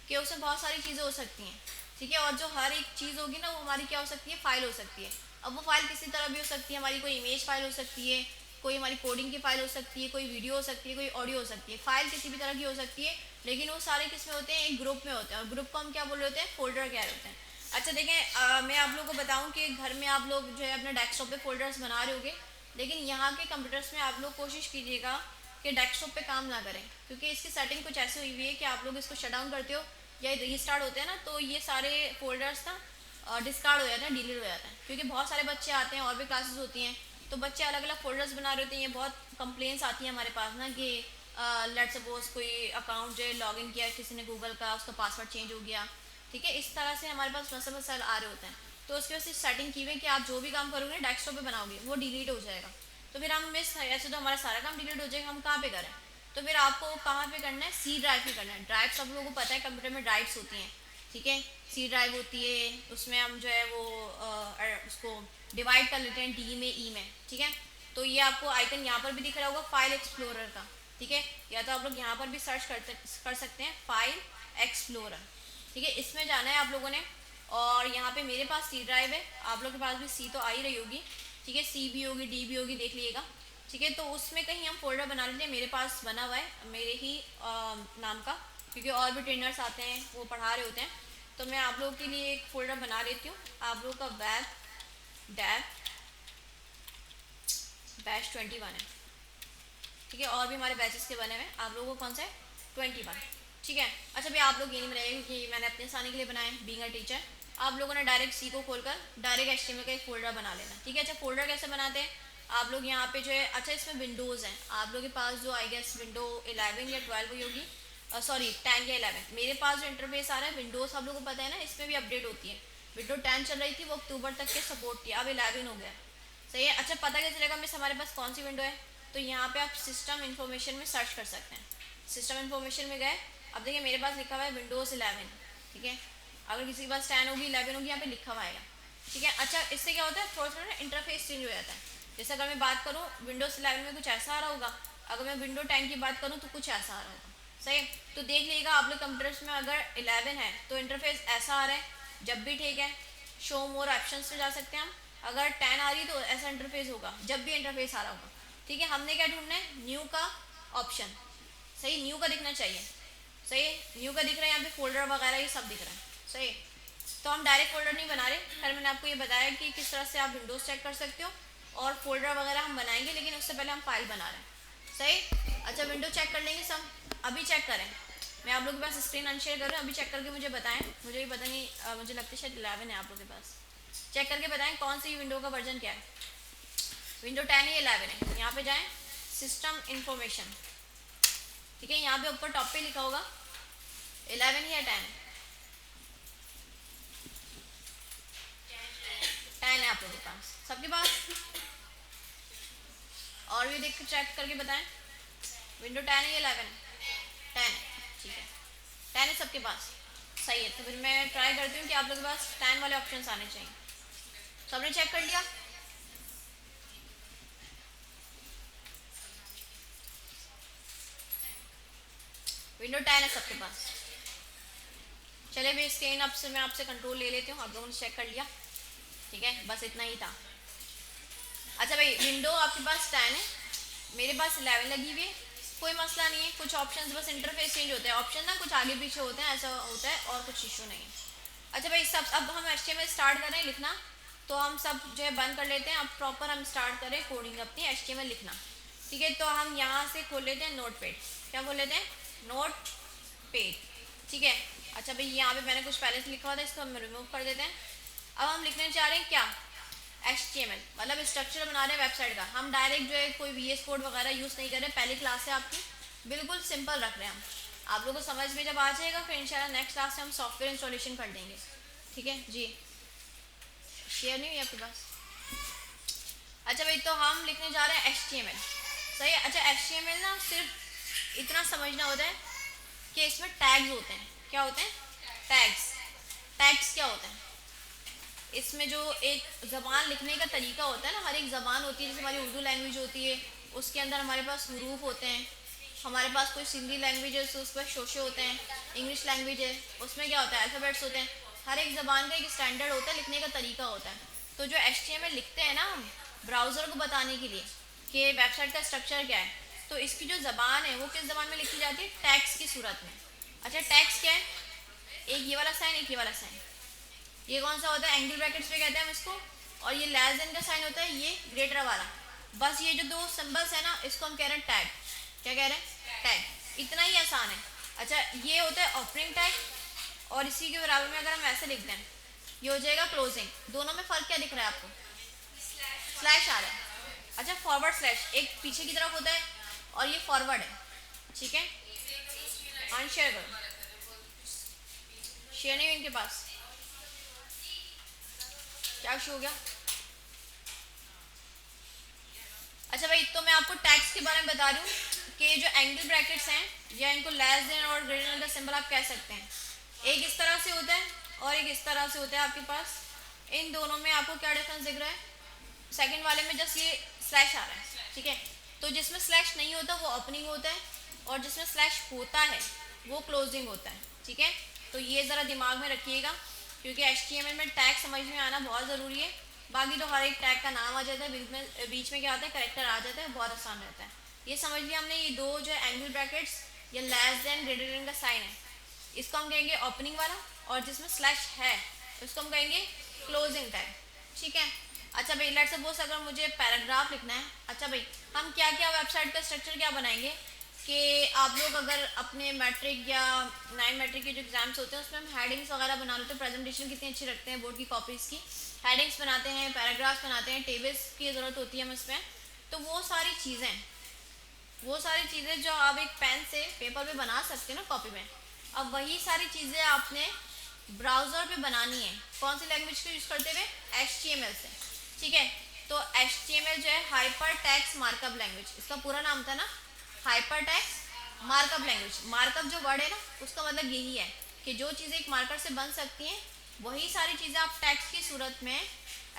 कि उसमें बहुत सारी चीज़ें हो सकती हैं, ठीक है। और जो हर एक चीज़ होगी ना, वो हमारी क्या हो सकती है? फाइल हो सकती है। अब वो फाइल किसी तरह भी हो सकती है, हमारी कोई इमेज फाइल हो सकती है, कोई हमारी कोडिंग की फाइल हो सकती है, कोई वीडियो हो सकती है, कोई ऑडियो हो सकती है। फाइल किसी भी तरह की हो सकती है, लेकिन वो सारे किस में होते हैं? एक ग्रुप में होते हैं, और ग्रुप को हम क्या बोल रहे होते हैं? फोल्डर कह रहे होते हैं। अच्छा देखें, मैं आप लोगों को बताऊं कि घर में आप लोग जो है अपने डेस्कटॉप पे फोल्डर्स बना रहे होगे, लेकिन यहाँ के कंप्यूटर्स में आप लोग कोशिश कीजिएगा कि डेस्कटॉप पे काम ना करें, क्योंकि इसकी सेटिंग कुछ ऐसी हुई हुई है कि आप लोग इसको शट डाउन करते हो या रीस्टार्ट होते हैं ना, तो ये सारे फोल्डर्स ना डिस्कार्ड हो जाते हैं, डिलीट हो जाते हैं। क्योंकि बहुत सारे बच्चे आते हैं और भी क्लासेस होती हैं, तो बच्चे अलग अलग फोल्डर्स बना रहे होते हैं। ये बहुत कंप्लेंट्स आती हैं हमारे पास ना कि लेट सपोज कोई अकाउंट जो है लॉगिन किया किसी ने गूगल का, उसका पासवर्ड चेंज हो गया, ठीक है। इस तरह से हमारे पास मसल आ रहे होते हैं। तो उसकी वजह से सेटिंग की हुई है कि आप जो भी काम करोगे डेस्कटॉप पे बनाओगे वो डिलीट हो जाएगा। तो फिर हम मिस, ऐसे तो हमारा सारा काम डिलीट हो जाएगा, हम कहाँ पे करें? तो फिर आपको कहाँ पे करना है? C ड्राइव पे करना है। ड्राइव सब लोगों को पता है, कंप्यूटर में ड्राइव्स होती हैं, ठीक है। C ड्राइव होती है, उसमें हम जो है वो उसको डिवाइड कर लेते हैं D में, E में, ठीक है। तो ये आपको आइकन यहाँ पर भी दिख रहा होगा फाइल एक्सप्लोरर का, ठीक है। या तो आप लोग यहाँ पर भी सर्च कर सकते हैं फाइल एक्सप्लोरर, ठीक है। इसमें जाना है आप लोगों ने, और यहाँ पे मेरे पास C ड्राइव है, आप लोग के पास भी C तो आ ही रही होगी, ठीक है। C भी होगी, D भी होगी, देख लीजिएगा, ठीक है। तो उसमें कहीं हम फोल्डर बना लेते हैं। मेरे पास बना हुआ है मेरे ही नाम का, क्योंकि और भी ट्रेनर्स आते हैं वो पढ़ा रहे होते हैं। तो मैं आप लोगों के लिए एक फोल्डर बना लेती हूँ। आप लोगों का बैच 21 है, ठीक है। और भी हमारे बैचेस के बने हुए हैं। आप लोगों को कौन सा है? 21, ठीक है। अच्छा भैया आप लोग ये नहीं बनाएंगे क्योंकि मैंने अपने आसानी के लिए बनाए बीइंग अ टीचर। आप लोगों ने डायरेक्ट C को खोलकर डायरेक्ट HTML का एक फोल्डर बना लेना, ठीक है। अच्छा, फोल्डर कैसे बनाते हैं? आप लोग यहाँ पे जो है, अच्छा इसमें विंडोज़ हैं आप लोगों के पास, जो आई गेस विंडो 11 या 12 हुई होगी, सॉरी 10 या 11। मेरे पास जो इंटरफेस आ रहा है विंडोज़, आप लोगों को पता है ना, इसमें भी अपडेट होती है। विंडो 10 चल रही थी, वो अक्टूबर तक के सपोर्ट थी, अब 11 हो गया, सही है। अच्छा, पता क्या चलेगा मिस हमारे पास कौन सी विंडो है? तो यहाँ पे आप सिस्टम इन्फॉर्मेशन में सर्च कर सकते हैं। सिस्टम इन्फॉर्मेशन में गए, अब देखिए मेरे पास लिखा हुआ है विंडोज़ 11, ठीक है। अगर किसी के पास 10 होगी, 11 होगी, यहाँ पे लिखा हुआ आएगा, ठीक है। अच्छा, इससे क्या होता है? थोड़ा थोड़ा ना इंटरफेस चेंज हो जाता है। जैसे अगर मैं बात करूँ विंडोज़ 11 में कुछ ऐसा आ रहा होगा, अगर मैं विंडो 10 की बात करूँ तो कुछ ऐसा आ रहा होगा, सही। तो देख लीजिएगा आप लोग कंप्यूटर्स में अगर 11 है तो इंटरफेस ऐसा आ रहा है, जब भी ठीक है शो मोर ऑप्शंस में जा सकते हैं हम। अगर 10 आ रही तो ऐसा इंटरफेस होगा, जब भी इंटरफेस आ रहा होगा, ठीक है। हमने क्या ढूंढना है? न्यू का ऑप्शन, सही। न्यू का दिखना चाहिए, सही। न्यू का दिख रहा है, यहाँ पे फोल्डर वगैरह ये सब दिख रहा है, सही। तो हम डायरेक्ट फोल्डर नहीं बना रहे, खैर मैंने आपको ये बताया कि किस तरह से आप विंडोज़ चेक कर सकते हो, और फोल्डर वगैरह हम बनाएंगे, लेकिन उससे पहले हम फाइल बना रहे हैं, सही। अच्छा, विंडो चेक कर लेंगे सब, अभी चेक करें। मैं आप लोगों के पास स्क्रीन अनशेयर कर रही हूँ, अभी चेक करके मुझे बताएं। मुझे भी पता नहीं, मुझे लगता है शायद 11 है आप लोगों के पास। चेक करके बताएं कौन सी विंडो का वर्जन क्या है, विंडो 10 है 11 है। यहाँ पे जाएं, सिस्टम इंफॉर्मेशन, ठीक है। यहाँ पे ऊपर टॉप पे लिखा होगा 11 या 10? 10 है आप लोगों के पास, सबके पास? और भी देख चेक करके बताएं, विंडो 10 है या 11? 10 है, ठीक है, 10 है सबके पास, सही है। तो फिर मैं ट्राई करती हूँ कि आप लोगों के पास 10 वाले ऑप्शन आने चाहिए। सबने चेक कर लिया? विंडो 10 है सबके पास। चले भाई स्क्रीन अब से मैं आपसे कंट्रोल ले लेती हूँ, आप लोगों ने चेक कर लिया, ठीक है, बस इतना ही था। अच्छा भाई विंडो आपके पास 10 है, मेरे पास 11 लगी हुई है, कोई मसला नहीं है, कुछ ऑप्शंस बस इंटरफेस चेंज होते हैं, ऑप्शन ना कुछ आगे पीछे होते हैं, ऐसा होता है और कुछ इशू नहीं है। अच्छा भाई सब अब हम HTML स्टार्ट करें लिखना, तो हम सब जो है बंद कर लेते हैं, अब प्रॉपर हम स्टार्ट करें कोडिंग अपनी HTML लिखना, ठीक है। तो हम यहाँ से खोल लेते हैं नोट पैड, क्या खोल लेते हैं? नोट पैड, ठीक है। अच्छा भाई यहाँ पे मैंने कुछ पहले से लिखा हुआ था, इसको हम रिमूव कर देते हैं। अब हम लिखने चाह रहे हैं क्या? HTML, मतलब स्ट्रक्चर बना रहे हैं वेबसाइट का। हम डायरेक्ट जो है कोई VS कोड वगैरह यूज़ नहीं कर रहे, पहली क्लास से आपकी बिल्कुल सिंपल रख रहे हैं हम। आप लोगों को समझ में जब आ जाएगा फिर इंशाल्लाह नेक्स्ट क्लास से हम सॉफ्टवेयर इंस्टॉलेशन कर देंगे, ठीक है जी। शेयर नहीं हुई आपके पास? अच्छा भाई तो हम लिखने जा रहे हैं HTML, सही है। अच्छा HTML ना सिर्फ इतना समझना होता है कि इसमें टैग्स होते हैं। क्या होते हैं? टैग्स। टैग्स क्या होते हैं? इसमें जो एक ज़बान लिखने का तरीका होता है ना, हमारी एक ज़बान होती है, जैसे हमारी उर्दू लैंग्वेज होती है, उसके अंदर हमारे पास हरूफ होते हैं। हमारे पास कोई सिंधी लैंग्वेज है तो उस पर शोशे होते हैं, इंग्लिश लैंग्वेज है उसमें क्या होता है? अल्फ़ाबेट्स होते हैं। हर एक ज़बान का एक स्टैंडर्ड होता है, लिखने का तरीका होता है। तो जो HTML लिखते हैं ना हम ब्राउज़र को बताने के लिए कि वेबसाइट का स्ट्रक्चर क्या है, तो इसकी जो ज़बान है वो किस ज़बान में लिखी जाती है? टैग्स की सूरत में। अच्छा टैग्स क्या है? एक ये वाला साइन, एक ये वाला साइन, ये कौन सा होता है? एंगल ब्रैकेट्स पे कहते हैं हम इसको, और ये लेस देन का साइन होता है, ये ग्रेटर वाला। बस ये जो दो सिंबल्स है ना इसको हम कह रहे हैं टैग। क्या कह रहे हैं? टैग। इतना ही आसान है। अच्छा ये होता है ओपनिंग टैग, और इसी के बराबर में अगर हम ऐसे लिख दें ये हो जाएगा क्लोजिंग। दोनों में फ़र्क क्या दिख रहा है आपको? स्लैश आ रहा है। अच्छा फॉरवर्ड स्लैश एक पीछे की तरफ होता है और ये फॉरवर्ड है, ठीक है। अनशेयर करो, शेयर नहीं हुई इनके पास, क्या इशू हो गया? अच्छा भाई तो मैं आपको टैग्स के बारे में बता रही हूँ कि जो एंगल ब्रैकेट्स हैं या इनको लेस देन और ग्रेटर देन का सिंबल आप कह सकते हैं। एक इस तरह से होता है और एक इस तरह से होता है आपके पास। इन दोनों में आपको क्या डिफरेंस दिख रहा है? सेकंड वाले में जस्ट ये स्लैश आ रहा है, ठीक है। तो जिसमें स्लैश नहीं होता वो ओपनिंग होता है, और जिसमें स्लैश होता है वो क्लोजिंग होता है, ठीक है। तो ये ज़रा दिमाग में रखिएगा, क्योंकि HTML में टैग समझ में आना बहुत ज़रूरी है। बाकी तो हर एक टैग का नाम आ जाता है, बीच में क्या आता है? करेक्टर आ जाता है, बहुत आसान रहता है। ये समझ लिया हमने, ये दो जो एंगल ब्रैकेट्स या लेस देन ग्रेटर देन का साइन है, इसको हम कहेंगे ओपनिंग वाला, और जिसमें स्लैश है उसको हम कहेंगे क्लोजिंग टैग, ठीक है। अच्छा भाई लेट्स सपोज अगर मुझे पैराग्राफ लिखना है। अच्छा भाई हम क्या क्या वेबसाइट का स्ट्रक्चर क्या बनाएंगे कि आप लोग अगर अपने मैट्रिक या 9 मैट्रिक के जो एग्जाम्स होते हैं उसमें हम हेडिंग्स वगैरह बना लेते हैं, प्रेजेंटेशन कितनी अच्छी रखते हैं बोर्ड की कॉपीज़ की, हेडिंग्स बनाते हैं, पैराग्राफ्स बनाते हैं, टेबल्स की ज़रूरत होती है हमें इसमें। तो वो सारी चीज़ें जो आप एक पेन से पेपर पे बना सकते हैं ना कॉपी में, अब वही सारी चीज़ें आपने ब्राउज़र पे बनानी है। कौन सी लैंग्वेज को यूज़ करते हुए? HTML से, ठीक है। तो HTML जो है हाइपर टेक्स्ट मार्कअप लैंग्वेज, इसका पूरा नाम था ना hyper text markup language. Markup जो वर्ड है ना उसका मतलब यही है कि जो चीज़ें एक मार्कर से बन सकती हैं वही सारी चीज़ें आप टेक्स्ट की सूरत में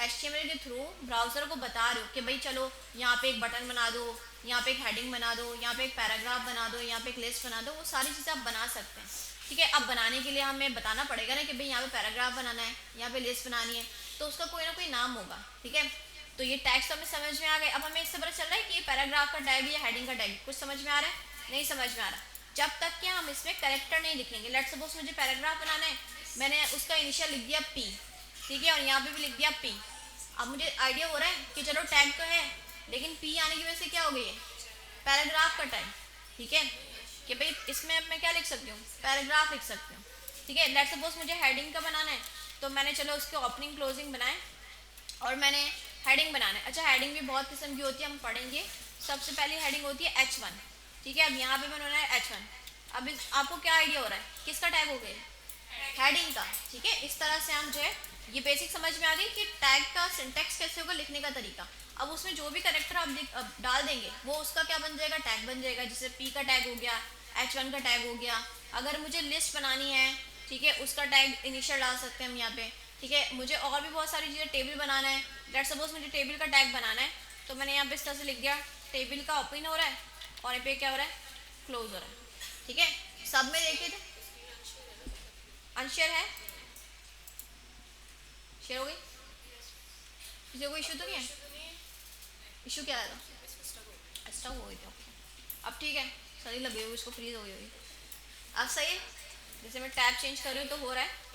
HTML के थ्रू ब्राउज़र को बता रहे हो कि भाई चलो यहाँ पे एक बटन बना दो, यहाँ पे एक हेडिंग बना दो, यहाँ पे एक पैराग्राफ बना दो, यहाँ पे एक लिस्ट बना दो, वो सारी चीज़ें आप बना सकते हैं, ठीक है। अब बनाने के लिए हमें बताना पड़ेगा ना कि भाई यहाँ पे पैराग्राफ बनाना है, यहाँ पे लिस्ट बनानी है, तो उसका कोई ना कोई नाम होगा, ठीक है। तो ये टैग्स तो हमें समझ में आ गए। अब हमें इससे पता चल रहा है कि ये पैराग्राफ का टैग या हेडिंग का टैग, कुछ समझ में आ रहा है? नहीं समझ में आ रहा जब तक कि हम इसमें करेक्टर नहीं लिख लेंगे। लेट्स सपोज मुझे पैराग्राफ बनाना है, मैंने उसका इनिशियल लिख दिया P, ठीक है, और यहाँ पे भी लिख दिया P। अब मुझे आइडिया हो रहा है कि चलो टैग तो है, लेकिन P आने की वजह से क्या हो गई है? पैराग्राफ का टैग, ठीक है, कि भाई इसमें अब मैं क्या लिख सकती हूँ? पैराग्राफ लिख सकती हूँ, ठीक है। लेट्स सपोज मुझे हेडिंग का बनाना है, तो मैंने चलो उसके ओपनिंग क्लोजिंग बनाए और मैंने हेडिंग बनाना है। अच्छा हेडिंग भी बहुत किस्म की होती है, हम पढ़ेंगे। सबसे पहली हेडिंग होती है H1, ठीक है। अब यहाँ पे मैंने बनाया H1, अब आपको क्या आइडिया हो रहा है किसका टैग हो गया? हेडिंग का। ठीक है, इस तरह से हम जो है ये बेसिक समझ में आ गई कि टैग का सिंटेक्स कैसे होगा, लिखने का तरीका। अब उसमें जो भी करेक्टर आप डाल देंगे वो उसका क्या बन जाएगा, टैग बन जाएगा। जैसे पी का टैग हो गया, H1 का टैग हो गया। अगर मुझे लिस्ट बनानी है, ठीक है, उसका टैग इनिशियल डाल सकते हैं हम यहाँ पे। ठीक है, मुझे और भी बहुत सारी चीज़ें, टेबल बनाना है, लेट्स सपोज मुझे टेबल का टैग बनाना है, तो मैंने यहाँ पे इस तरह से लिख दिया टेबल का ओपन हो रहा है और यहाँ पे क्या हो रहा है, क्लोज हो रहा है। ठीक है, सब में देखिए थे अनशेयर है, शेयर हो गई, किसी को इशू तो नहीं है? इशू क्या आएगा, स्टॉप हो गई थी। अब ठीक है, सही लग गई होगी इसको, फ्रीज हो गई होगी। अब सही है, जैसे मैं टैब चेंज कर रही हूँ तो हो रहा है।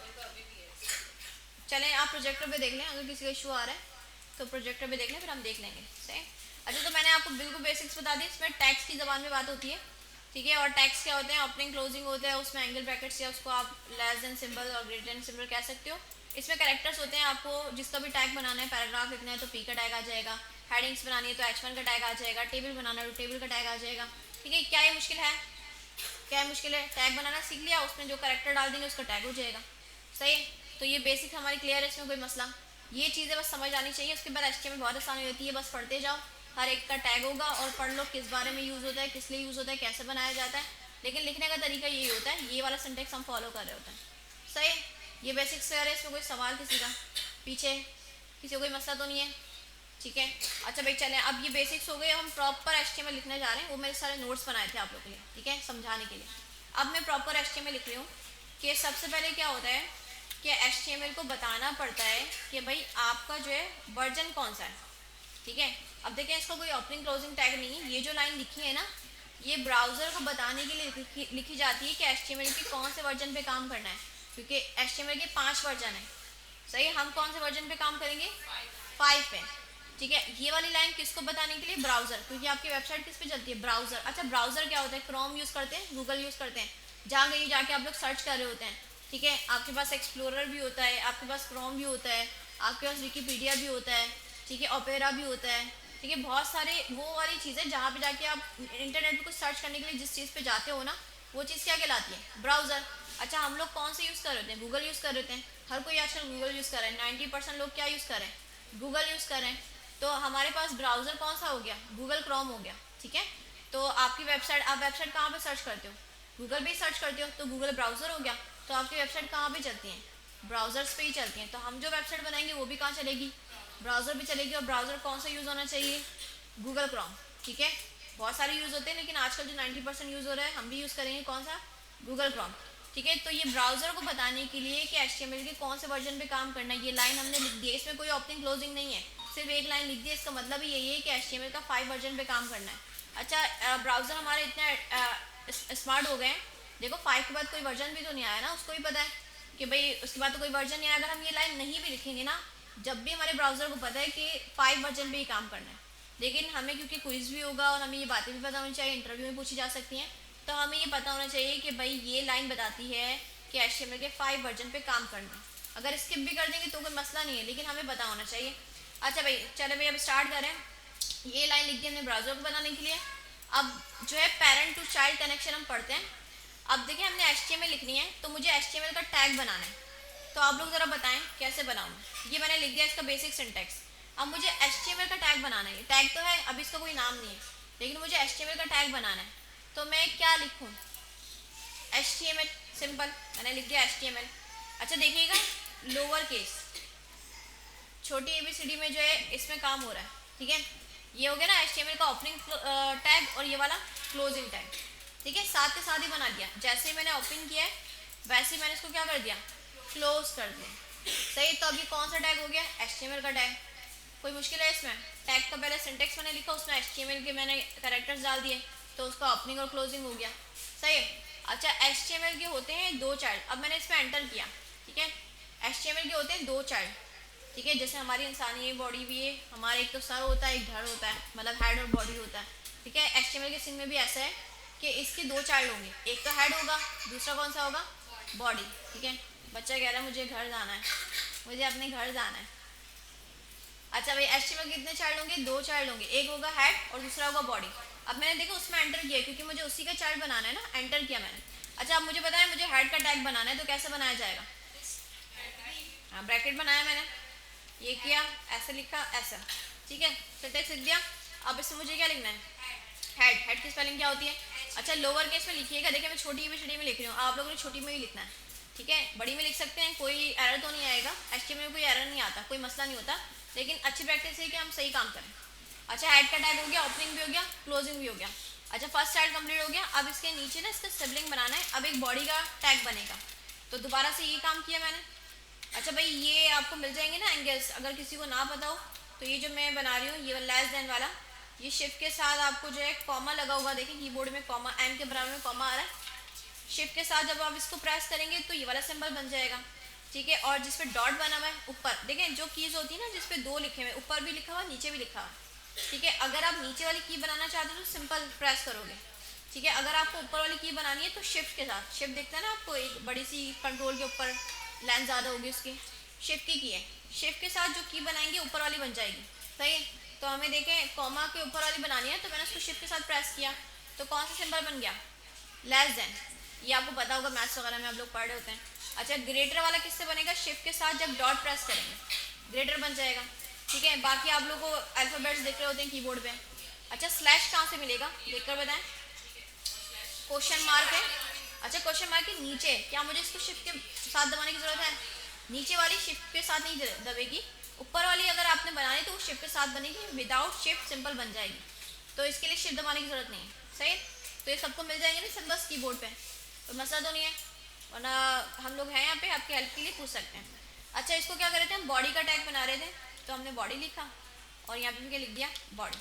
चलें आप प्रोजेक्टर पे देख लें, अगर किसी का इशू आ रहा है तो प्रोजेक्टर पे देख लें, फिर हम देख लेंगे। सही। अच्छा, तो मैंने आपको बिल्कुल बेसिक्स बता दी। इसमें टैक्स की ज़बान में बात होती है। ठीक है, और टैक्स क्या होते हैं, ओपनिंग क्लोजिंग होता है, उसमें एंगल ब्रैकेट्स या उसको आप लेस देन सिंबल और ग्रेटर देन सिंबल कह सकते हो। इसमें कैरेक्टर्स होते हैं, आपको जिसका भी टैग बनाना है, पैराग्राफ लिखना है तो पी का टैग आ जाएगा, हेडिंग्स बनानी है तो H1 का टैग आ जाएगा, टेबल बनाना है तो टेबल का टैग आ जाएगा। ठीक है, क्या ये मुश्किल है? क्या मुश्किल है? टैग बनाना सीख लिया, उसमें जो करेक्टर डाल देंगे उसका टैग हो जाएगा। सही है, तो ये बेसिक हमारी क्लियर है, इसमें कोई मसला, ये चीज़ें बस समझ आनी चाहिए। उसके बाद HTML बहुत आसानी होती है, बस पढ़ते जाओ, हर एक का टैग होगा और पढ़ लो किस बारे में यूज़ होता है, किस लिए यूज़ होता है, कैसे बनाया जाता है। लेकिन लिखने का तरीका यही होता है, ये वाला सिंटेक्स हम फॉलो कर रहे होते हैं। सही, ये बेसिक्स क्लियर है, इसमें कोई सवाल किसी का पीछे, किसी को कोई मसला तो नहीं है? ठीक है, अच्छा भाई चलें, अब ये बेसिक्स हो गए, हम प्रॉपर HTML लिखने जा रहे हैं। वो मेरे सारे नोट्स बनाए थे आप लोगों के लिए, ठीक है, समझाने के लिए। अब मैं प्रॉपर HTML लिख रही हूँ कि सबसे पहले क्या होता है कि HTML को बताना पड़ता है कि भाई आपका जो है वर्जन कौन सा है। ठीक है, अब देखें इसका कोई ओपनिंग क्लोजिंग टैग नहीं है, ये जो लाइन लिखी है ना, ये ब्राउज़र को बताने के लिए लिखी जाती है कि HTML के कौन से वर्जन पे काम करना है, क्योंकि HTML के 5 वर्जन है। सही, हम कौन से वर्जन पे काम करेंगे? 5 पे। ठीक है, ये वाली लाइन किसको बताने के लिए? ब्राउज़र, क्योंकि आपकी वेबसाइट किस पे चलती है? ब्राउज़र। अच्छा, ब्राउज़र क्या होता है? क्रोम यूज़ करते हैं, गूगल यूज़ करते हैं, जहाँ कहीं जाके आप लोग सर्च कर रहे होते हैं। ठीक है, आपके पास एक्सप्लोरर भी होता है, आपके पास क्रोम भी होता है, आपके पास विकीपीडिया भी होता है, ठीक है, ओपेरा भी होता है। ठीक है, बहुत सारे वो वाली चीज़ें जहाँ पे जाके आप इंटरनेट पे कुछ सर्च करने के लिए जिस चीज़ पे जाते हो ना, वो चीज़ क्या कहलाती है? ब्राउज़र। अच्छा, हम लोग कौन से यूज़ कर रहे होते हैं? गूगल यूज़ कर रहे हैं, हर कोई आजकल गूगल यूज़ कर रहा है। 90% लोग क्या यूज़ कर रहे हैं? गूगल यूज़ कर रहे हैं। तो हमारे पास ब्राउज़र कौन सा हो गया? गूगल क्रोम हो गया। ठीक है, तो आपकी वेबसाइट, आप वेबसाइट कहाँ पे सर्च करते हो? गूगल पे सर्च करते हो, तो गूगल ब्राउज़र हो गया। तो आपकी वेबसाइट कहाँ पे चलती हैं? ब्राउज़र्स पे ही चलती हैं। तो हम जो वेबसाइट बनाएंगे वो भी कहाँ चलेगी? ब्राउज़र पे चलेगी। और ब्राउज़र कौन सा यूज़ होना चाहिए? Google Chrome. ठीक है, बहुत सारे यूज़ होते हैं, लेकिन आजकल जो 90% यूज़ हो रहा है हम भी यूज़ करेंगे कौन सा? Google Chrome. ठीक है, तो ये ब्राउज़र को बताने के लिए कि HTML के कौन से वर्जन पे काम करना है, ये लाइन हमने लिख दी है। इसमें कोई ओपनिंग क्लोजिंग नहीं है, सिर्फ एक लाइन लिख दी है। इसका मतलब ही यही है कि HTML का 5 वर्जन पे काम करना है। अच्छा, ब्राउज़र हमारे इतने स्मार्ट हो गए हैं, देखो 5 के बाद कोई वर्जन भी तो नहीं आया ना, उसको भी पता है कि भाई उसके बाद तो कोई वर्जन नहीं आया। अगर हम ये लाइन नहीं भी लिखेंगे ना, जब भी हमारे ब्राउज़र को पता है कि 5 वर्जन पे ही काम करना है। लेकिन हमें क्योंकि क्विज भी होगा और हमें ये बातें भी पता होनी चाहिए, इंटरव्यू में पूछी जा सकती हैं, तो हमें ये पता होना चाहिए कि भाई ये लाइन बताती है कि HTML के 5 वर्जन पे काम करना। अगर स्किप भी कर देंगे तो कोई मसला नहीं है, लेकिन हमें पता होना चाहिए। अच्छा भाई चलो भाई, अब स्टार्ट करें। ये लाइन लिख दी हमने ब्राउज़र को बनाने के लिए। अब जो है पेरेंट टू चाइल्ड कनेक्शन हम पढ़ते हैं। अब देखिए, हमने HTML लिखनी है, तो मुझे HTML का टैग बनाना है। तो आप लोग ज़रा बताएं कैसे बनाऊँ। ये मैंने लिख दिया इसका बेसिक सिंटेक्स। अब मुझे HTML का टैग बनाना है। टैग तो है, अभी इसका कोई नाम नहीं है, लेकिन मुझे HTML का टैग बनाना है। तो मैं क्या लिखूँ? HTML, सिंपल, मैंने लिख दिया HTML। अच्छा देखिएगा, लोअर केस, छोटी ABCD में जो है इसमें काम हो रहा है। ठीक है, ये हो गया ना HTML का ओपनिंग टैग और ये वाला क्लोजिंग टैग। ठीक है, साथ के साथ ही बना दिया। जैसे ही मैंने ओपन किया है वैसे ही मैंने इसको क्या कर दिया? क्लोज कर दिया। सही, तो अभी कौन सा टैग हो गया? HTML का टैग। कोई मुश्किल है इसमें? टैग का पहले सिंटेक्स मैंने लिखा, उसमें HTML के मैंने कैरेक्टर्स डाल दिए, तो उसका ओपनिंग और क्लोजिंग हो गया। सही है। अच्छा, HTML के होते हैं 2 चाइल्ड। अब मैंने इसमें एंटर किया। ठीक है, HTML के होते हैं 2 चाइल्ड। ठीक है, जैसे हमारी इंसानी बॉडी भी है, हमारा एक तो सर होता है, एक धड़ होता है, मतलब हेड और बॉडी होता है। ठीक है, HTML के सीन में भी ऐसा है कि इसके 2 चाइल्ड होंगे, एक तो हेड होगा, दूसरा कौन सा होगा? बॉडी। ठीक है, बच्चा कह रहा है मुझे घर जाना है, मुझे अपने घर जाना है। अच्छा भाई, HTML के कितने चाइल्ड होंगे? 2 चाइल्ड होंगे, एक होगा हेड और दूसरा होगा बॉडी। अब मैंने देखो उसमें एंटर किया क्योंकि मुझे उसी का चार्ट बनाना है ना, एंटर किया मैंने। अच्छा अब मुझे बताया मुझे हेड का टैग बनाना है तो कैसे बनाया जाएगा? हाँ ब्रैकेट बनाया मैंने, ये किया, ऐसे लिखा, ऐसा, ठीक है, सिंटेक्स लिख दिया। अब इसमें मुझे क्या लिखना है? हेड। हेड की स्पेलिंग क्या होती है? अच्छा लोअर केस में लिखिएगा, देखिए मैं छोटी में लिख रही हूँ, आप लोगों ने छोटी में भी लिखना है, ठीक है, बड़ी में लिख सकते हैं, कोई एरर तो नहीं आएगा, एचटीएमएल में कोई एरर नहीं आता, कोई मसला नहीं होता, लेकिन अच्छी प्रैक्टिस है कि हम सही काम करें। अच्छा हेड का टैग हो गया, ओपनिंग भी हो गया, क्लोजिंग भी हो गया। अच्छा फर्स्ट टैग कंप्लीट हो गया, अब इसके नीचे ना इसका सिबलिंग बनाना है, अब एक बॉडी का टैग बनेगा, तो दोबारा से ये काम किया मैंने। अच्छा भाई ये आपको मिल जाएंगे ना एंगल्स, अगर किसी को ना पता हो तो ये जो मैं बना रही हूँ ये लेस देन वाला, ये शिफ्ट के साथ आपको जो है कॉमा लगा होगा, देखिए कीबोर्ड में कॉमा, एम के बराबर में कॉमा आ रहा है, शिफ्ट के साथ जब आप इसको प्रेस करेंगे तो ये वाला सिंबल बन जाएगा, ठीक है। और जिस पे डॉट बना हुआ है ऊपर, देखें जो कीज होती है ना जिस पे दो लिखे हुए, ऊपर भी लिखा हुआ नीचे भी लिखा हुआ, ठीक है। अगर आप नीचे वाली की बनाना चाहते हो तो सिंपल प्रेस करोगे, ठीक है। अगर आपको ऊपर वाली की बनानी है तो शिफ्ट के साथ, शिफ्ट दिखता है ना आपको एक बड़ी सी कंट्रोल के ऊपर लाइन ज़्यादा होगी उसकी, शिफ्ट की है, शिफ्ट के साथ जो की बनाएंगे ऊपर वाली बन जाएगी, सही है। तो हमें देखें कॉमा के ऊपर वाली बनानी है तो मैंने उसको शिफ्ट के साथ प्रेस किया तो कौन सा सिंबल बन गया? लेस देन, ये आपको पता होगा मैथ्स वगैरह में आप लोग पढ़ रहे होते हैं। अच्छा ग्रेटर वाला किससे बनेगा? शिफ्ट के साथ जब डॉट प्रेस करेंगे ग्रेटर बन जाएगा, ठीक है। बाकी आप लोग को अल्फ़ाबेट्स दिख रहे होते हैं कीबोर्ड पे। अच्छा स्लैश कहाँ से मिलेगा देखकर बताएं? क्वेश्चन मार्क है, अच्छा क्वेश्चन मार्क के नीचे, क्या मुझे इसको शिफ्ट के साथ दबाने की जरूरत है? नीचे वाली शिफ्ट के साथ नहीं दबेगी, ऊपर वाली अगर आपने बनानी तो वो शिफ्ट के साथ बनेगी, विदाउट शिफ्ट सिंपल बन जाएगी, तो इसके लिए शिफ्ट दबाने की जरूरत नहीं है, सही। तो ये सबको मिल जाएंगे ना सिंबल्स कीबोर्ड पे, तो मसला तो नहीं है, वरना हम लोग हैं यहाँ पे आपके हेल्प के लिए पूछ सकते हैं। अच्छा इसको क्या कर रहे थे हम? बॉडी का टैग बना रहे थे, तो हमने बॉडी लिखा और यहाँ पे भी क्या लिख दिया? बॉडी,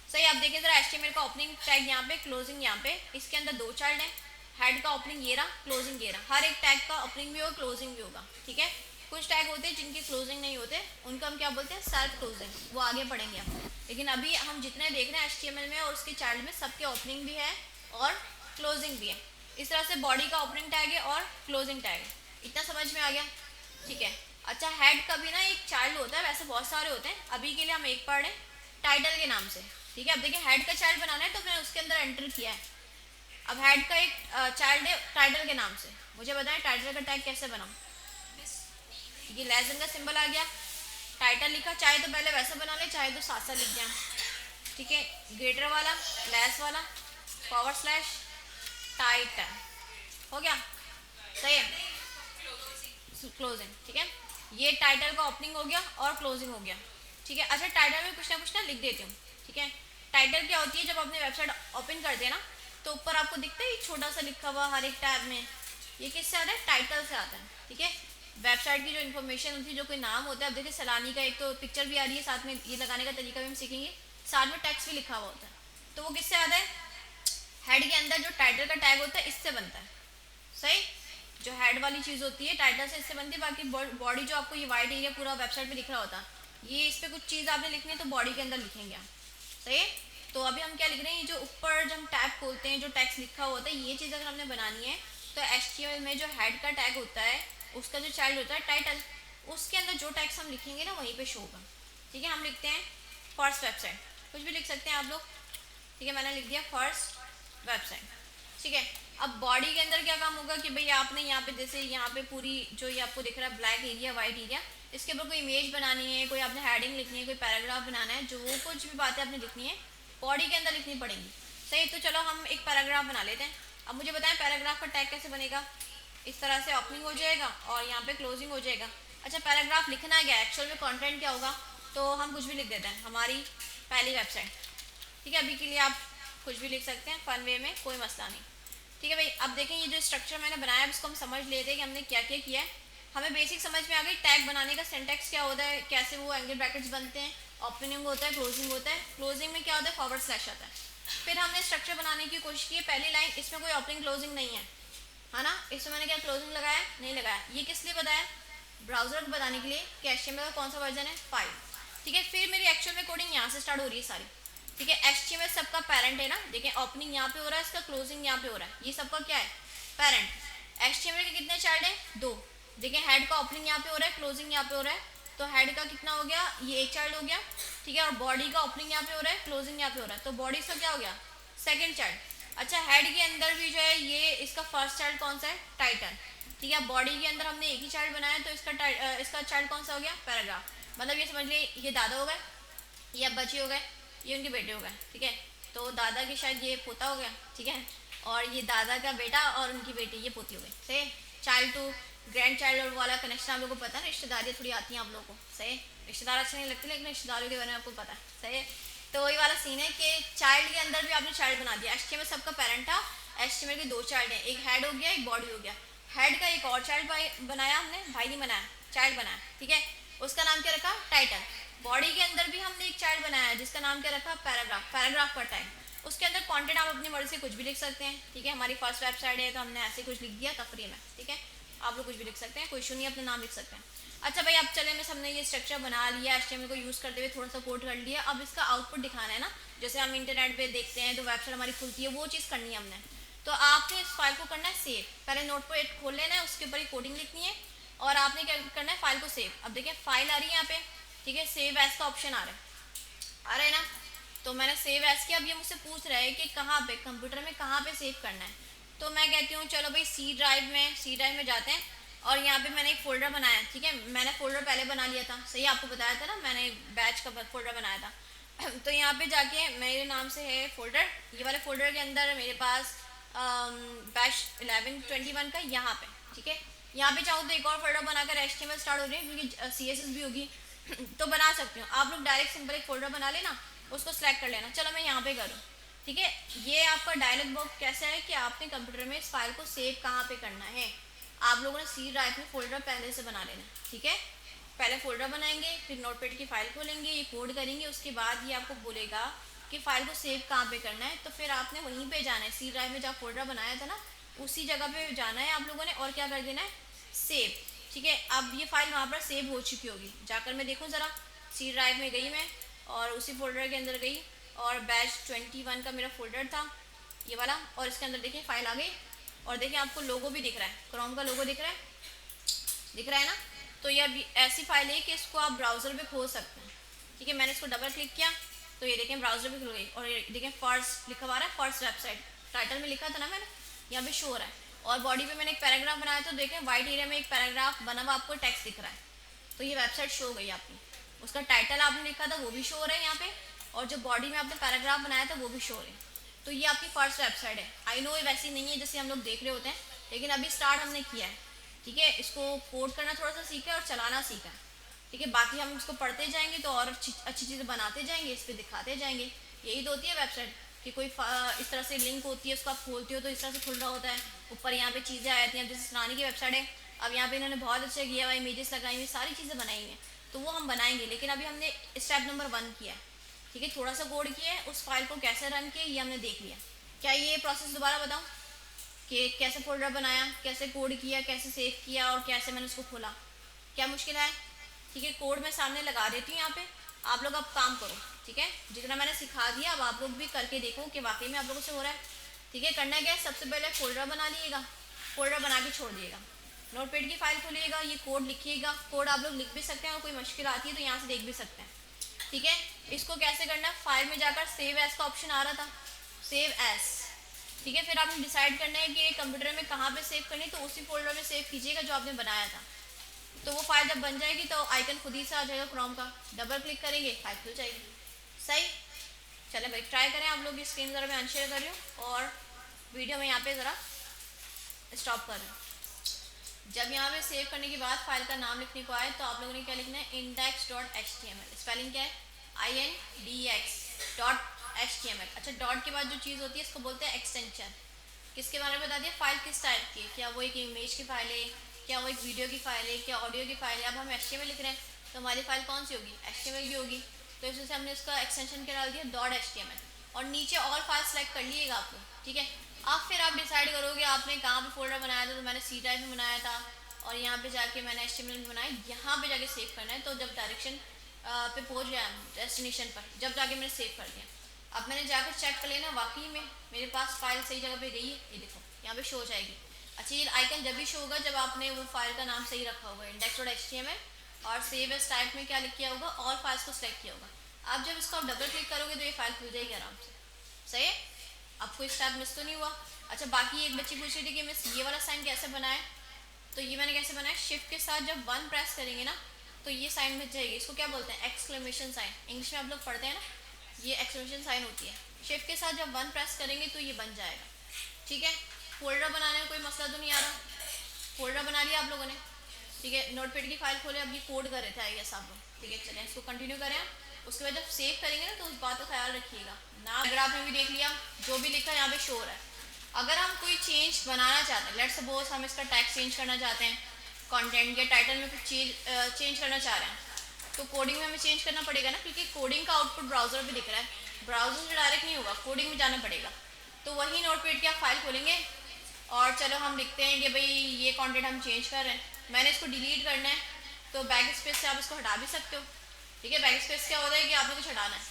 सही। आप देखें जरा एचटीएमएल का ओपनिंग टैग यहाँ पे, क्लोजिंग यहाँ पे, इसके अंदर दो चाइल्ड हैं, हेड का ओपनिंग ये रहा, क्लोजिंग ये रहा, हर एक टैग का ओपनिंग भी होगा क्लोजिंग भी होगा, ठीक है। कुछ टैग होते हैं जिनकी क्लोजिंग नहीं होते, उनको हम क्या बोलते हैं? सेल्फ क्लोजिंग, वो आगे पढ़ेंगे हम, लेकिन अभी हम जितने देख रहे हैं एचटीएमएल में और उसके चाइल्ड में सबके ओपनिंग भी है और क्लोजिंग भी है। इस तरह से बॉडी का ओपनिंग टैग है और क्लोजिंग टैग है, इतना समझ में आ गया, ठीक है। अच्छा हेड का भी ना एक चाइल्ड होता है, वैसे बहुत सारे होते हैं, अभी के लिए हम एक पढ़ रहे हैं टाइटल के नाम से, ठीक है। अब देखिए हेड का चाइल्ड बनाना है तो मैंने उसके अंदर एंटर किया है, अब हेड का एक चाइल्ड है टाइटल के नाम से, मुझे बताएं टाइटल का टैग कैसे बनाऊं? ये लेसन का सिंबल आ गया, टाइटल लिखा, चाहे तो पहले वैसे बना ले चाहे तो साथ साथ लिख दिया, ठीक है। ग्रेटर वाला, लेस वाला, फॉरवर्ड स्लैश, टाइटल, हो गया, सही है। क्लोजिंग, ठीक है, ये टाइटल का ओपनिंग हो गया और क्लोजिंग हो गया, ठीक है। अच्छा टाइटल में कुछ ना लिख देती हूँ, ठीक है। टाइटल क्या होती है? जब अपने वेबसाइट ओपन करते हैं ना तो ऊपर आपको दिखता है छोटा सा लिखा हुआ हर एक टैब में, ये किससे आता है? टाइटल से आता है, ठीक है। वेबसाइट की जो इन्फॉर्मेशन होती है, जो कोई नाम होता है, अब देखिए सलानी का एक तो पिक्चर भी आ रही है साथ में, ये लगाने का तरीका भी हम सीखेंगे, साथ में टेक्स्ट भी लिखा हुआ होता है, तो वो किससे आता है? हेड के अंदर जो टाइटल का टैग होता है इससे बनता है, सही। जो हेड वाली चीज़ होती है टाइटल से इससे बनती है, बाकी बॉडी जो आपको ये वाइट एरिया पूरा वेबसाइट पे दिख रहा होता है, ये इस पर कुछ चीज़ आपने लिखनी है तो बॉडी के अंदर लिखेंगे आप, सही है। तो अभी हम क्या लिख रहे हैं? जो ऊपर जब हम टैग खोलते हैं जो टेक्स्ट लिखा हुआ होता है, ये चीज़ अगर हमने बनानी है तो एचटीएमएल में जो हेड का टैग होता है उसका जो चाइल्ड होता है टाइटल, उसके अंदर जो टेक्स्ट हम लिखेंगे ना वहीं पे शो होगा, ठीक है। हम लिखते हैं फर्स्ट वेबसाइट, कुछ भी लिख सकते हैं आप लोग, ठीक है, मैंने लिख दिया फर्स्ट वेबसाइट, ठीक है। अब बॉडी के अंदर क्या काम होगा कि भाई आपने यहाँ पे जैसे यहाँ पे पूरी जो ये आपको दिख रहा है ब्लैक एरिया वाइट एरिया, इसके ऊपर कोई इमेज बनानी है, कोई आपने हेडिंग लिखनी है, कोई पैराग्राफ बनाना है, जो कुछ भी बातें आपने लिखनी है बॉडी के अंदर लिखनी पड़ेंगी, सही। तो चलो हम एक पैराग्राफ बना लेते हैं। अब मुझे बताएं पैराग्राफ का टैग कैसे बनेगा? इस तरह से ओपनिंग हो जाएगा और यहाँ पे क्लोजिंग हो जाएगा। अच्छा पैराग्राफ लिखना है क्या, एक्चुअल में कंटेंट क्या होगा, तो हम कुछ भी लिख देते हैं, हमारी पहली वेबसाइट, ठीक है। अभी के लिए आप कुछ भी लिख सकते हैं फन वे में, कोई मसला नहीं, ठीक है भाई। अब देखें ये जो स्ट्रक्चर मैंने बनाया है इसको हम समझ लेते हैं कि हमने क्या क्या किया है, हमें बेसिक समझ में आ गई टैग बनाने का सिंटैक्स क्या होता है, कैसे वो एंगल ब्रैकेट्स बनते हैं, ओपनिंग होता है, क्लोजिंग होता है, क्लोजिंग में क्या होता है? फॉरवर्ड स्लैश आता है। फिर हमने स्ट्रक्चर बनाने की कोशिश की है, पहली लाइन इसमें कोई ओपनिंग क्लोजिंग नहीं है ना, इसमें मैंने क्या क्लोजिंग लगाया? नहीं लगाया। ये किस लिए बताया? ब्राउजर को बताने के लिए कि एचटीएमएल का कौन सा वर्जन है? 5, ठीक है। फिर मेरी एक्चुअल में कोडिंग यहाँ से स्टार्ट हो रही है सारी, ठीक है। एचटीएमएल सबका पेरेंट है ना, देखिए ओपनिंग यहाँ पे हो रहा है, इसका क्लोजिंग यहाँ पे हो रहा है, ये सबका क्या है? पेरेंट। एचटीएमएल के कितने चाइल्ड हैं? 2, देखिए हेड का ओपनिंग यहाँ पे हो रहा है, क्लोजिंग यहाँ पे हो रहा है, तो हेड का कितना हो गया? ये एक चाइल्ड हो गया, ठीक है। और बॉडी का ओपनिंग यहाँ पे हो रहा है, क्लोजिंग यहाँ पे हो रहा है, तो बॉडी इसका क्या हो गया? Second child. अच्छा, हेड के अंदर भी जो है ये इसका फर्स्ट चाइल्ड कौन सा है, टाइटल। ठीक है, बॉडी के अंदर हमने एक ही चाइल्ड बनाया तो इसका चाइल्ड कौन सा हो गया, पैराग्राफ। मतलब ये समझ लिए ये दादा हो गए, ये अब बच्चे हो गए, ये उनके बेटे हो गए। ठीक है, तो दादा के शायद ये पोता हो गया। ठीक है, और ये दादा का बेटा और उनकी बेटी ये पोती हो गई। सही, चाइल्ड टू ग्रैंड चाइल्ड वाला कनेक्शन आप लोगों को पता है, रिश्तेदारियाँ थोड़ी आती हैं आप लोगों को। सही, रिश्तेदार अच्छे नहीं लगते लेकिन रिश्तेदारों के बारे में आपको पता है। सही, तो वही वाला सीन है कि चाइल्ड के अंदर भी आपने चाइल्ड बना दिया। एचटीएमएल सबका पेरेंट था, एचटीएमएल के दो चाइल्ड हैं, एक हेड हो गया एक बॉडी हो गया। हेड का एक और चाइल्ड बनाया हमने, भाई नहीं बनाया, चाइल्ड बनाया। ठीक है, उसका नाम क्या रखा, टाइटल। बॉडी के अंदर भी हमने एक चाइल्ड बनाया है जिसका नाम क्या रखा, पैराग्राफ। पैराग्राफ का टाइप, उसके अंदर कंटेंट आप अपनी मर्जी से कुछ भी लिख सकते हैं। ठीक है, हमारी फर्स्ट वेबसाइट है तो हमने ऐसे कुछ लिख दिया तफरी में। ठीक है, आप लोग कुछ भी लिख सकते हैं, कोई इशू नहीं, अपना नाम लिख सकते हैं। अच्छा भाई, अब चले मैं हमने ये स्ट्रक्चर बना लिया, एचटीएमएल को यूज़ करते हुए थोड़ा सा कोड कर लिया। अब इसका आउटपुट दिखाना है ना, जैसे हम इंटरनेट पे देखते हैं तो वेबसाइट हमारी खुलती है, वो चीज़ करनी है हमने। तो आपने इस फाइल को करना है सेव, पहले नोटपैड खोल लेना है, उसके ऊपर ही कोडिंग लिखनी है और आपने क्या करना है, फाइल को सेव। अब देखिए फाइल आ रही है यहाँ पे। ठीक है, सेव एज का ऑप्शन आ रहा है ना, तो मैंने सेव एज किया। अब ये मुझसे पूछ रहा है कि कहाँ पे कंप्यूटर में कहाँ पे सेव करना है, तो मैं कहती हूँ चलो भाई सी ड्राइव में जाते हैं और यहाँ पे मैंने एक फ़ोल्डर बनाया। ठीक है, मैंने फ़ोल्डर पहले बना लिया था, सही आपको बताया था ना, मैंने बैच का फ़ोल्डर बनाया था। तो यहाँ पे जाके मेरे नाम से है फ़ोल्डर, ये वाले फ़ोल्डर के अंदर मेरे पास बैच 1121 का यहाँ पे। ठीक है, यहाँ पे चाहूँ तो एक और फोल्डर बनाकर एचटीएमएल स्टार्ट हो रही है क्योंकि सीएसएस भी होगी तो बना सकती हूँ। आप लोग डायरेक्ट सिंपल एक फोल्डर बना लेना, उसको सिलेक्ट कर लेना। चलो मैं यहाँ पे करूँ। ठीक है, ये आपका डायलॉग बॉक्स कैसा है कि आपने कंप्यूटर में इस फाइल को सेव कहाँ पे करना है। आप लोगों ने सी ड्राइव में फोल्डर पहले से बना लेना। ठीक है, पहले फोल्डर बनाएंगे, फिर नोटपैड की फाइल खोलेंगे, ये कोड करेंगे, उसके बाद ये आपको बोलेगा कि फाइल को सेव कहाँ पे करना है। तो फिर आपने वहीं पे जाना है, सी ड्राइव में जहाँ फोल्डर बनाया था ना उसी जगह पे जाना है आप लोगों ने और क्या कर देना है, सेव। ठीक है, अब ये फाइल वहाँ पर सेव हो चुकी होगी, जाकर मैं देखूँ ज़रा। सी ड्राइव में गई मैं और उसी फोल्डर के अंदर गई और बैच 21 का मेरा फोल्डर था ये वाला, और इसके अंदर देखिए फाइल आ गई और देखिए आपको लोगो भी दिख रहा है, क्रोम का लोगो दिख रहा है ना। तो ये अभी ऐसी फाइल है कि इसको आप ब्राउज़र पे खोल सकते हैं। ठीक है, मैंने इसको डबल क्लिक किया तो ये देखें ब्राउज़र पे खुल गई और ये देखें फर्स्ट लिखा हुआ है, फर्स्ट वेबसाइट टाइटल में लिखा था ना मैंने, यहाँ पे शो हो रहा है। और बॉडी पे मैंने एक पैराग्राफ बनाया तो देखें वाइट एरिया में एक पैराग्राफ बना हुआ आपको टेक्स्ट दिख रहा है, तो ये वेबसाइट शो हो गई आपकी। उसका टाइटल आपने लिखा था वो भी शो हो रहा है यहाँ पे, और जो बॉडी में आपने पैराग्राफ बनाया था वो भी शो हो रहा है। तो ये आपकी फर्स्ट वेबसाइट है। आई नो ये वैसी नहीं है जैसे हम लोग देख रहे होते हैं, लेकिन अभी स्टार्ट हमने किया है। ठीक है, इसको कोड करना थोड़ा सा सीखा है और चलाना सीखा है। ठीक है, बाकी हम इसको पढ़ते जाएंगे तो और अच्छी चीज़ें बनाते जाएंगे, इस पर दिखाते जाएंगे। यही तो होती है वेबसाइट कि कोई इस तरह से लिंक होती है, उसको आप खोलते हो तो इस तरह से खुल रहा होता है, ऊपर यहाँ पे चीज़ें आ जाती हैं। जैसे सुनानी की वेबसाइट है, अब यहाँ पे इन्होंने बहुत अच्छा किया हुआ, इमेजेस लगाई हुई, सारी चीज़ें बनाई हुई हैं, तो वो हम बनाएंगे। लेकिन अभी हमने स्टेप नंबर 1 किया है। ठीक है, थोड़ा सा कोड किया है, उस फाइल को कैसे रन किया ये हमने देख लिया। क्या ये प्रोसेस दोबारा बताऊँ कि कैसे फोल्डर बनाया, कैसे कोड किया, कैसे सेव किया और कैसे मैंने उसको खोला, क्या मुश्किल है। ठीक है, कोड मैं सामने लगा देती हूँ यहाँ पे, आप लोग अब काम करो। ठीक है, जितना मैंने सिखा दिया अब आप लोग भी करके देखो कि वाकई में आप लोगों से हो रहा है। ठीक है, करना क्या है, सबसे पहले फोल्डर बना लीजिएगा, फोल्डर बना के छोड़ दिएगा, नोटपैड की फाइल खोलिएगा, ये कोड लिखिएगा। कोड आप लोग लिख भी सकते हैं और कोई मुश्किल आती है तो यहाँ से देख भी सकते हैं। ठीक है, इसको कैसे करना है, फाइल में जाकर सेव एज का ऑप्शन आ रहा था, सेव एज। ठीक है, फिर आपने डिसाइड करना है कि कंप्यूटर में कहाँ पे सेव करनी, तो उसी फोल्डर में सेव कीजिएगा जो आपने बनाया था। तो वो फाइल जब बन जाएगी तो आइकन खुद ही से आ जाएगा क्रोम का, डबल क्लिक करेंगे फाइल खुल जाएगी। सही, चले भाई ट्राई करें आप लोग। स्क्रीन ज़रा मैं अनशेयर कर रही हूँ और वीडियो में यहाँ पे ज़रा स्टॉप कर रही हूँ। जब यहाँ पे सेव करने के बाद फाइल का नाम लिखने को आए तो आप लोगों ने क्या लिखना है, index.html। स्पेलिंग क्या है, index.html। अच्छा, डॉट के बाद जो चीज़ होती है इसको बोलते हैं एक्सटेंशन। किसके बारे में बता दिया, फाइल किस टाइप की, क्या वो एक इमेज की फाइल है, क्या वो एक वीडियो की फाइल है, क्या ऑडियो की फाइल है। अब हम HTML लिख रहे हैं तो हमारी फाइल कौन सी होगी, HTML की होगी। तो इस वजह से हमने इसका एक्सटेंशन क्या डाल दिया, .html। और नीचे ऑल फाइल सेलेक्ट कर लीजिएगा आप लोग। ठीक है, अब फिर आप डिसाइड करोगे आपने कहाँ पे फोल्डर बनाया था, तो मैंने सी ड्राइव में बनाया था और यहाँ पे जाके मैंने HTML में बनाया, यहाँ पे जाके सेव करना है। तो जब डायरेक्शन पे पहुँच गया डेस्टिनेशन पर, जब जाके मैंने सेव कर दिया, अब मैंने जाकर चेक कर लेना वाकई में मेरे पास फाइल सही जगह पे गई है। ये देखो यहाँ पे शो हो जाएगी। अच्छा, ये आइकन जब भी शो होगा जब आपने वो फाइल का नाम सही रखा होगा, index.html, और सेव एज टाइप में क्या लिख किया होगा, ऑल फाइल्स को सिलेक्ट किया होगा। आप जब इसको आप डबल क्लिक करोगे तो ये फाइल खुल जाएगी आराम से। सही है, आपको स्टेप मिस तो नहीं हुआ? अच्छा, बाकी एक बच्ची पूछ रही थी कि मिस ये वाला साइन कैसे बनाए, तो ये मैंने कैसे बनाया, शिफ्ट के साथ जब 1 प्रेस करेंगे ना तो ये साइन बच जाएगी। इसको क्या बोलते हैं, एक्सक्लेमेशन साइन, इंग्लिश में आप लोग पढ़ते हैं ना, ये एक्सक्लेमेशन साइन होती है। शिफ्ट के साथ जब 1 प्रेस करेंगे तो ये बन जाएगा, ठीक है। फोल्डर बनाने में कोई मसला तो नहीं आ रहा, फोल्डर बना लिया आप लोगों ने, ठीक है। नोटपैड की फाइल खोले, अब ये कोड कर रहे थे आई गेस आप लोग, ठीक है। चलें इसको कंटिन्यू करें। उसके बाद जब सेव करेंगे ना तो उस बात का ख्याल रखिएगा ना। अगर आपने भी देख लिया जो भी लिखा है यहाँ पे शो हो रहा है। अगर हम कोई चेंज बनाना चाहते हैं, लेट्स सपोज हम इसका टैग चेंज करना चाहते हैं, कंटेंट के टाइटल में कुछ चेंज करना चाह रहे हैं, तो कोडिंग में हमें चेंज करना पड़ेगा ना, क्योंकि कोडिंग का आउटपुट ब्राउजर पे दिख रहा है, ब्राउजर से डायरेक्ट नहीं होगा, कोडिंग में जाना पड़ेगा। तो वही नोटपैड की आप फाइल खोलेंगे और चलो हम लिखते हैं कि भाई ये कंटेंट हम चेंज कर रहे हैं, मैंने इसको डिलीट करना है, तो बैक स्पेस से आप इसको हटा भी सकते हो, ठीक है। बैक स्पेस क्या होता है कि आपको कुछ हटाना है,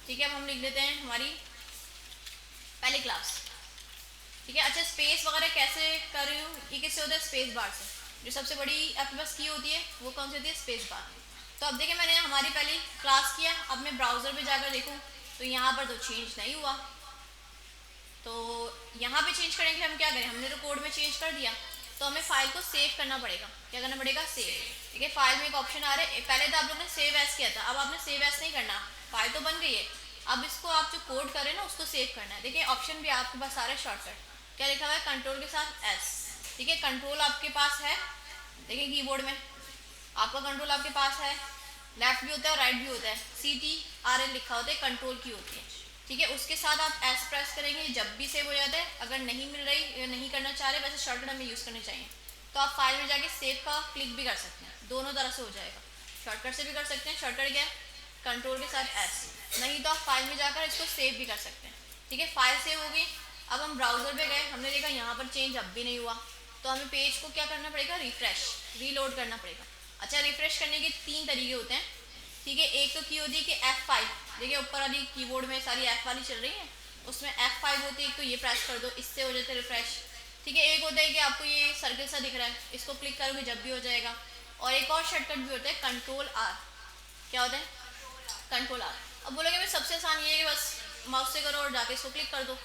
ठीक है। अब हम लिख देते हैं हमारी पहली क्लास, ठीक है। अच्छा, स्पेस वगैरह कैसे कर रही हूँ, ये किससे होता है, स्पेस बार से। जो सबसे बड़ी आपके पास की होती है वो कौन सी होती है, स्पेस बार। तो अब देखिए मैंने हमारी पहली क्लास किया, अब मैं ब्राउज़र पे जाकर देखूँ तो यहाँ पर तो चेंज नहीं हुआ, तो यहाँ पे चेंज करने के लिए हम क्या करें, हमने तो कोड में चेंज कर दिया, तो हमें फाइल को सेव करना पड़ेगा। क्या करना पड़ेगा, सेव, ठीक है। फाइल में एक ऑप्शन आ रहा है, पहले तो आप लोगों ने सेव एस किया था, अब आपने सेव एस नहीं करना, फाइल तो बन गई है, अब इसको आप जो कोड करें ना उसको सेव करना है। देखिए ऑप्शन भी आपके पास आ रहा है, शॉर्टकट क्या लिखा हुआ है, कंट्रोल के साथ एस, ठीक है। कंट्रोल आपके पास है, देखिए कीबोर्ड में आपका कंट्रोल आपके पास है, लेफ्ट भी होता है राइट भी होता है, CTRL लिखा होता है, कंट्रोल की होती है, ठीक है। उसके साथ आप एस प्रेस करेंगे जब भी सेव हो जाता है। अगर नहीं मिल रही या नहीं करना चाह रहे, वैसे शॉर्टकट हमें यूज़ करने चाहिए, तो आप फाइल में जाके सेव का क्लिक भी कर सकते हैं, दोनों तरह से हो जाएगा, शॉर्टकट से भी कर सकते हैं, शॉर्टकट क्या है, कंट्रोल के साथ एस, नहीं तो आप फाइल में जाकर इसको सेव भी कर सकते हैं, ठीक है। फाइल सेव हो गई। अब हम ब्राउज़र पे गए, हमने देखा यहाँ पर चेंज अब भी नहीं हुआ, तो हमें पेज को क्या करना पड़ेगा, रिफ्रेश, रीलोड करना पड़ेगा। अच्छा, रिफ्रेश करने के 3 तरीके होते हैं, ठीक है। एक तो की होती है कि F5, देखिए ऊपर वाली कीबोर्ड में सारी F वाली चल रही है, उसमें F5 होती है, एक तो ये प्रेस कर दो, इससे हो जाता है रिफ्रेश, ठीक है। एक होता है कि आपको ये सर्कल सा दिख रहा है, इसको क्लिक करोगे जब भी हो जाएगा। और एक और शॉर्टकट भी होता है, कंट्रोल R, क्या होता है, कंट्रोल R। अब बोलोगे मैं सबसे आसान ये है कि बस माउस से करो और जाके इसको क्लिक कर दो,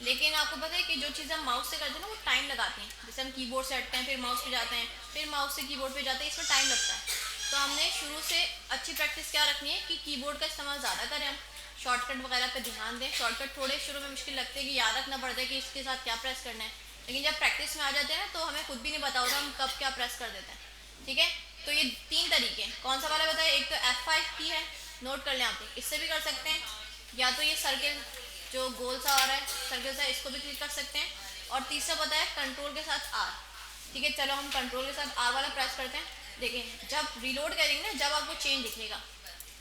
लेकिन आपको पता है कि जो चीज़ हम माउस से करते हैं ना वो टाइम लगाती हैं, जैसे हम कीबोर्ड से हटते हैं फिर माउस पे जाते हैं, फिर माउस से कीबोर्ड पे जाते हैं, इसमें टाइम लगता है। तो हमने शुरू से अच्छी प्रैक्टिस क्या रखनी है कि कीबोर्ड का इस्तेमाल ज़्यादा करें, हम शॉर्टकट वगैरह पे ध्यान दें। शॉर्टकट थोड़े शुरू में मुश्किल लगते हैं कि याद रखना पड़ता है कि इसके साथ क्या प्रेस करना है, लेकिन जब प्रैक्टिस में आ जाते हैं ना तो हमें खुद भी नहीं पता होता हम कब क्या प्रेस कर देते हैं, ठीक है। तो ये 3 तरीके, कौन सा वाला बताए, एक तो F5 की है, नोट कर लें आप, इससे भी कर सकते हैं, या तो ये सर्किल जो गोल सा आ रहा है सर्किल सा, इसको भी क्लिक कर सकते हैं, और तीसरा पता है कंट्रोल के साथ R, ठीक है। चलो हम कंट्रोल के साथ R वाला प्रेस करते हैं। देखिए जब रीलोड करेंगे ना, जब आपको चेंज दिखेगा,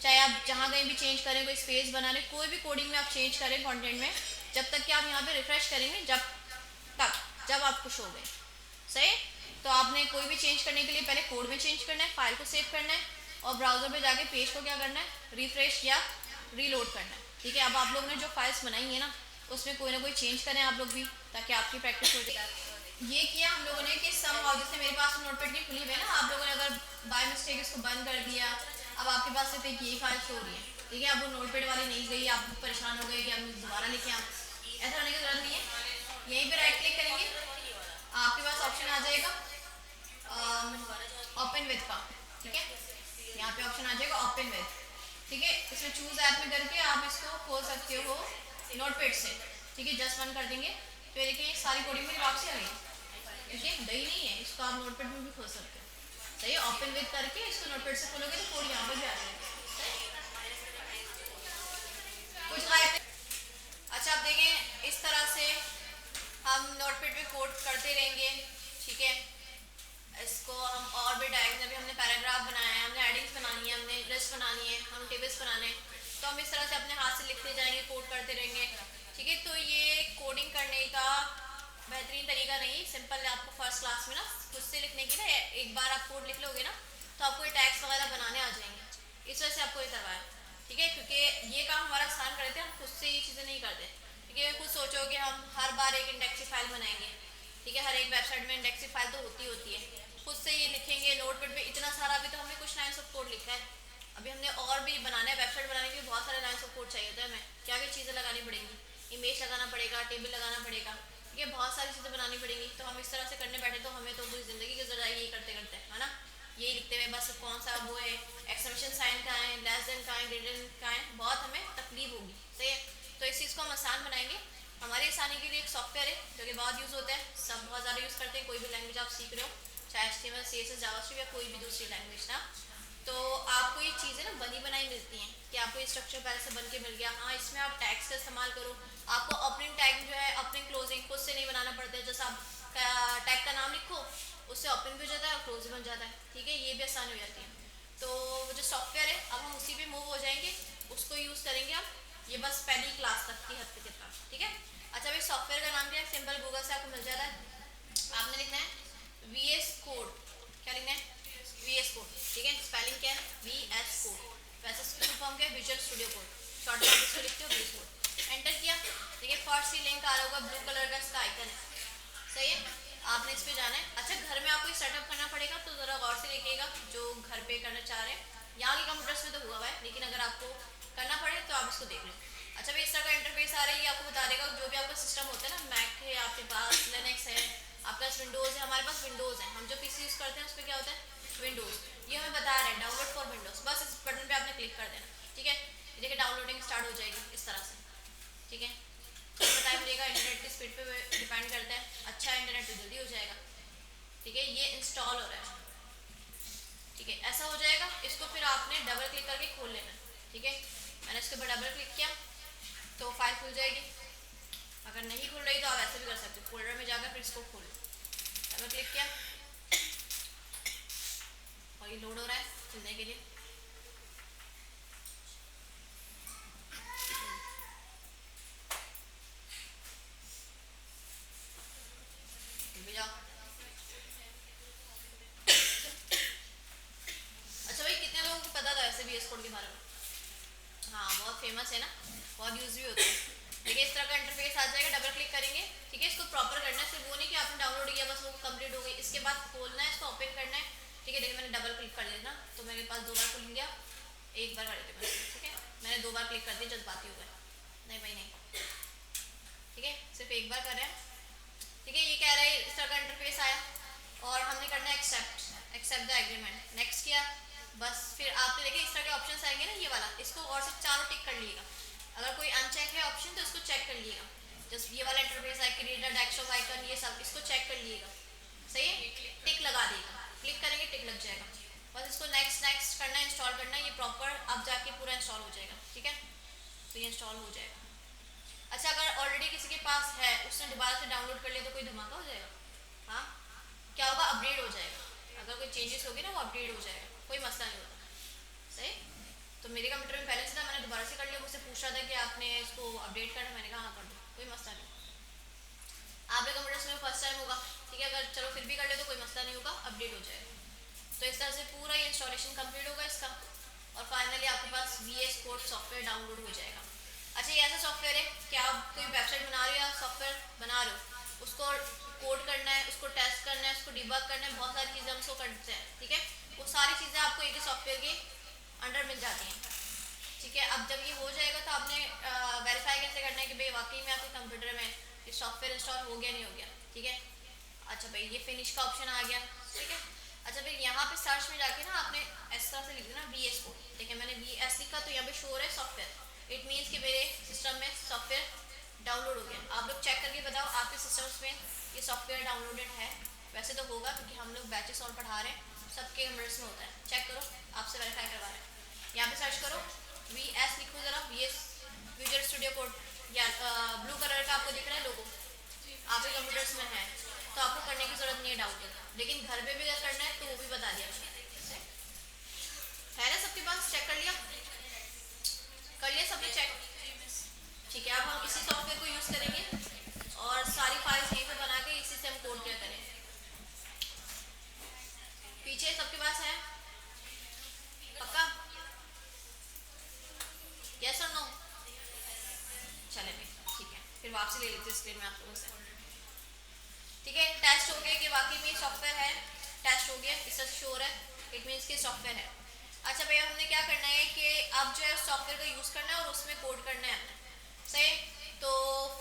चाहे आप जहाँ कहीं भी चेंज करें, कोई स्पेस बना लें, कोई भी कोडिंग में आप चेंज करें कंटेंट में, जब तक कि आप यहाँ पे रिफ्रेश करेंगे जब आपको शो गए, सही। तो आपने कोई भी चेंज करने के लिए पहले कोड में चेंज करना है, फाइल को सेव करना है, और ब्राउजर पे जाके पेज को क्या करना है, रिफ्रेश या रीलोड करना है, ठीक है। अब आप लोगों ने जो फाइल्स बनाई है ना उसमें कोई ना कोई चेंज करें आप लोग भी, ताकि आपकी प्रैक्टिस हो जाए। ये किया हम लोगों ने कि सम हाउ, जैसे मेरे पास नोटपैड नहीं खुली हुई है ना, आप लोगों ने अगर बाय मिस्टेक इसको बंद कर दिया, अब आपके पास सिर्फ एक ये फाइल शो हो रही है, ठीक है। अब वो नोटपैड वाली नहीं गई, आप परेशान हो गए कि हम दोबारा लेके आए, ऐसा होने की जरूरत नहीं है। यहीं पे राइट क्लिक करेंगे, आपके पास ऑप्शन आ जाएगा ओपन विद का, ठीक है। यहाँ पे ऑप्शन आ जाएगा ओपन विद, ठीक है। इसमें चूज ऐप में करके आप इसको खोल सकते हो नोटपैड से, ठीक है। जस्ट वन कर देंगे तो ये देखिए सारी कोडिंग मेरी वापसी आ गई, ठीक है। गई नहीं है, इसको आप नोटपैड में भी खोल सकते हो, सही है। ओपन विद करके इसको नोटपैड से खोलोगे तो कोड यहाँ पर भी आ जाएगा, कुछ लाइक। अच्छा आप देखें इस तरह से हम नोटपैड पे कोड करते रहेंगे, ठीक है। इसको हम और भी डायग्राम, अभी हमने पैराग्राफ बनाया है, हमने हेडिंग्स बनानी है, हमने लिस्ट बनानी है, हम टेबल्स बनाने हैं, तो हम इस तरह से अपने हाथ से लिखते जाएंगे, कोड करते रहेंगे, ठीक है। तो ये कोडिंग करने का बेहतरीन तरीका नहीं, सिंपल आपको फर्स्ट क्लास में ना खुद से लिखने की ना, एक बार आप कोड लिख लोगे ना तो आपको ये टैग्स वगैरह बनाने आ जाएंगे, इस वजह से आपको ये करवाया, ठीक है। क्योंकि ये काम हमारा आसान कर देते हैं, हम खुद से ये चीज़ें नहीं करते, ठीक है। खुद सोचो कि हम हर बार एक इंडेक्सिव फाइल बनाएंगे, ठीक है। हर एक वेबसाइट में इंडेक्सिव फाइल तो होती है, खुद से ये लिखेंगे नोटपैड पे इतना सारा। अभी तो हमने कुछ लाइन्स ऑफ कोड लिखा है, अभी हमने और भी बनाना है, वेबसाइट बनाने के लिए बहुत सारे लाइन्स ऑफ कोड चाहिए होता है हमें, क्या क्या चीज़ें लगानी पड़ेंगी, इमेज लगाना पड़ेगा, टेबल लगाना पड़ेगा, ठीक है, बहुत सारी चीज़ें बनानी पड़ेंगी। तो हम इस तरह से करने बैठे तो हमें तो पूरी ज़िंदगी गुजर जाएगी यही करते करते, है ना, यही लिखते हुए बस कौन सा वो है, एक्सक्लेमेशन साइन कहाँ है, लेस देन कहाँ है, ग्रेटर देन कहाँ है, बहुत हमें तकलीफ होगी, सही है। तो इस चीज़ को हम आसान बनाएंगे। हमारे आसानी के लिए एक सॉफ्टवेयर है जो कि बहुत यूज़ होता है, सब बहुत ज़्यादा यूज़ करते हैं, कोई भी लैंग्वेज आप सीख रहे हो, चाहे HTML CSS जावास्क्रिप्ट या कोई भी दूसरी लैंग्वेज ना, तो आपको ये चीज़ें ना बनी बनाई मिलती हैं कि आपको ये स्ट्रक्चर पहले से बन के मिल गया। हाँ, इसमें आप टैग्स का इस्तेमाल करो, आपको ओपनिंग टैग जो है ओपनिंग क्लोजिंग खुद से नहीं बनाना पड़ता है, जैसे आप टैग का नाम लिखो उससे ओपन भी हो जाता है और क्लोज भी बन जाता है, ठीक है, ये भी आसानी हो जाती है। तो वो जो सॉफ्टवेयर है अब हम उसी पे मूव हो जाएंगे, उसको यूज़ करेंगे हम, ये बस पहली क्लास तक की हद तक, ठीक है। अच्छा भाई, सॉफ्टवेयर का नाम क्या है, सिंपल गूगल से आपको मिल जाता है, आपने लिखना है VS कोड, क्या लिखना है, VS कोड, ठीक है, स्पेलिंग क्या है VS कोड, वैसे फुल फॉर्म क्या है, visual studio code, short form इसको लिखते हो VS कोड, एंटर किया, ठीक है, फर्स्ट ही लिंक आ रहा होगा, ब्लू कलर का इसका आइकन है, सही है, आपने इस पे जाना है। अच्छा, घर में आपको सेटअप करना पड़ेगा तो ज़रा गौर से देखिएगा जो घर पे करना चाह रहे हैं, यहाँ के कंप्यूटर्स में तो हुआ हुआ है, लेकिन अगर आपको करना पड़े तो आप इसको देख लें। अच्छा भाई, इस तरह का इंटरफेस आ रहा है, ये आपको बता देगा जो भी आपका सिस्टम होता है ना, मैक है आपके पास, लिनक्स है आपके पास, विंडोज़ है, हमारे पास विंडोज़ है, हम जो PC यूज़ करते हैं उस पर क्या होता है विंडोज़, ये हमें बता रहा है डाउनलोड फॉर विंडोज़, बस इस बटन पे आपने क्लिक कर देना, ठीक है, देखिए डाउनलोडिंग स्टार्ट हो जाएगी इस तरह से, ठीक है, थोड़ा टाइम लेगा, इंटरनेट की स्पीड पे डिपेंड करता है, अच्छा इंटरनेट तो जल्दी हो जाएगा, ठीक है, ये इंस्टॉल हो रहा है, ठीक है, ऐसा हो जाएगा, इसको फिर आपने डबल क्लिक करके खोल लेना, ठीक है, मैंने इसके ऊपर डबल क्लिक किया तो फाइल खुल जाएगी, अगर नहीं खुल रही तो आप ऐसे भी कर सकते हो, फोल्डर में जाकर फिर इसको खोलो, डबल क्लिक किया और ये लोड हो रहा है खुलने के लिए, भी जाओ। अच्छा भाई, कितने लोगों को पता था ऐसे VS कोड के बारे में, हाँ बहुत फेमस है ना, बहुत यूज भी होता है, देखिए इस तरह का इंटरफेस आ जाएगा, डबल क्लिक करेंगे, ठीक है, इसको प्रॉपर करना है, सिर्फ वो नहीं कि आपने डाउनलोड किया बस वो कंप्लीट हो गई, इसके बाद खोलना है, इसको ओपन करना है, ठीक है, देखिए मैंने डबल क्लिक कर दिया ना तो मेरे पास 2 बार खुल गया, एक बार कर देते बस, ठीक है, मैंने 2 बार क्लिक कर दिया, जज्बाती हो गए, नहीं भाई नहीं, ठीक है, सिर्फ एक बार कर रहे हैं, ठीक है, ये कह रहा है इस तरह का इंटरफेस आया और हमने करना है accept, accept the agreement, next किया, बस फिर आपने देखिए इस तरह के ऑप्शन आएंगे ना, ये वाला, इसको और से चारों टिक कर लीजिएगा, अगर कोई अनचेक है ऑप्शन तो इसको चेक कर लीजिएगा, जस्ट ये वाला इंटरफेस है, क्रिएट अ डेस्कटॉप आइकन, ये सब इसको चेक कर लीजिएगा, सही है, टिक लगा देगा, क्लिक करेंगे टिक लग जाएगा, बस इसको नेक्स्ट नेक्स्ट करना है, इंस्टॉल करना है, ये प्रॉपर अब जाके पूरा इंस्टॉल हो जाएगा, ठीक है, तो ये इंस्टॉल हो जाएगा। अच्छा, अगर ऑलरेडी किसी के पास है उसने दोबारा से डाउनलोड कर लिया तो कोई धमाका हो जाएगा, हाँ, क्या होगा, अपडेट हो जाएगा, अगर कोई चेंजेस होगी ना वो अपडेट हो जाएगा, कोई मसला नहीं होता, सही। तो मेरे कंप्यूटर में पहले से था, मैंने दोबारा से कर लिया, मुझसे पूछ रहा था कि आपने इसको अपडेट करना, मैंने कहा हाँ कर दो, कोई मसला नहीं, आपके कंप्यूटर में फर्स्ट टाइम होगा, ठीक है, अगर चलो फिर भी कर ले तो कोई मसला नहीं होगा, अपडेट हो जाएगा। तो इस तरह से पूरा ये इंस्टॉलेशन कंप्लीट होगा इसका और फाइनली आपके पास VS कोड सॉफ्टवेयर डाउनलोड हो जाएगा। अच्छा, ये ऐसा सॉफ्टवेयर है कि आप कोई वेबसाइट बना रहे हो या सॉफ्टवेयर बना रहे हो, उसको कोड करना है, उसको टेस्ट करना है, उसको डिबग करना है, बहुत सारी चीज़ें हम उसको करते हैं, ठीक है, वो सारी चीज़ें आपको एक ही सॉफ्टवेयर के अंडर मिल जाती हैं, ठीक है। अब जब ये हो जाएगा तो आपने वेरीफाई कैसे करना है कि भाई वाकई में आपके कंप्यूटर में ये सॉफ्टवेयर इंस्टॉल हो गया नहीं हो गया, ठीक है। अच्छा भाई, ये फिनिश का ऑप्शन आ गया, ठीक है। अच्छा फिर यहाँ पे सर्च में जाके ना आपने इस तरह से लिख देना VS कोड, ठीक है, मैंने VS लिखा तो यहाँ पे शो है सॉफ्टवेयर, इट मीन्स कि मेरे सिस्टम में सॉफ्टवेयर डाउनलोड हो गया। आप लोग चेक करके बताओ आपके सिस्टम्स में ये सॉफ्टवेयर डाउनलोडेड है, वैसे तो होगा क्योंकि हम लोग बैचेस और पढ़ा रहे हैं, सबके कंप्यूटर्स में होता है, चेक करो, आपसे वेरीफाई करवा रहे हैं। यहाँ पे सर्च करो VS लिखो ज़रा, VS विजुअल स्टूडियो कोड, या ब्लू कलर का आपको दिख रहा है लोगो, आपके कंप्यूटर्स में है तो आपको करने की ज़रूरत नहीं है डाउनलोड, लेकिन घर पे भी अगर करना है तो वो भी बता दिया है ना, सबके पास चेक कर लिया, कर लिया सबने चेक, ठीक है। अब हम इसी सॉफ्टवेयर को यूज़ करेंगे और सारी फाइल्स यहीं पे बना के इसी से हम कोड क्या करें, पीछे सबके पास है पक्का, यस और नो, चले भी ठीक है, फिर वापसी ले लेते हैं स्क्रीन में आप लोगों से, ठीक है। टेस्ट हो गया कि वाकई में सॉफ्टवेयर है, टेस्ट हो गया, इस तरह से शोर है, इट मीन्स कि सॉफ्टवेयर है। अच्छा भैया, हमने क्या करना है कि अब जो है सॉफ्टवेयर का यूज़ करना है और उसमें कोड करना है हमने, सही। तो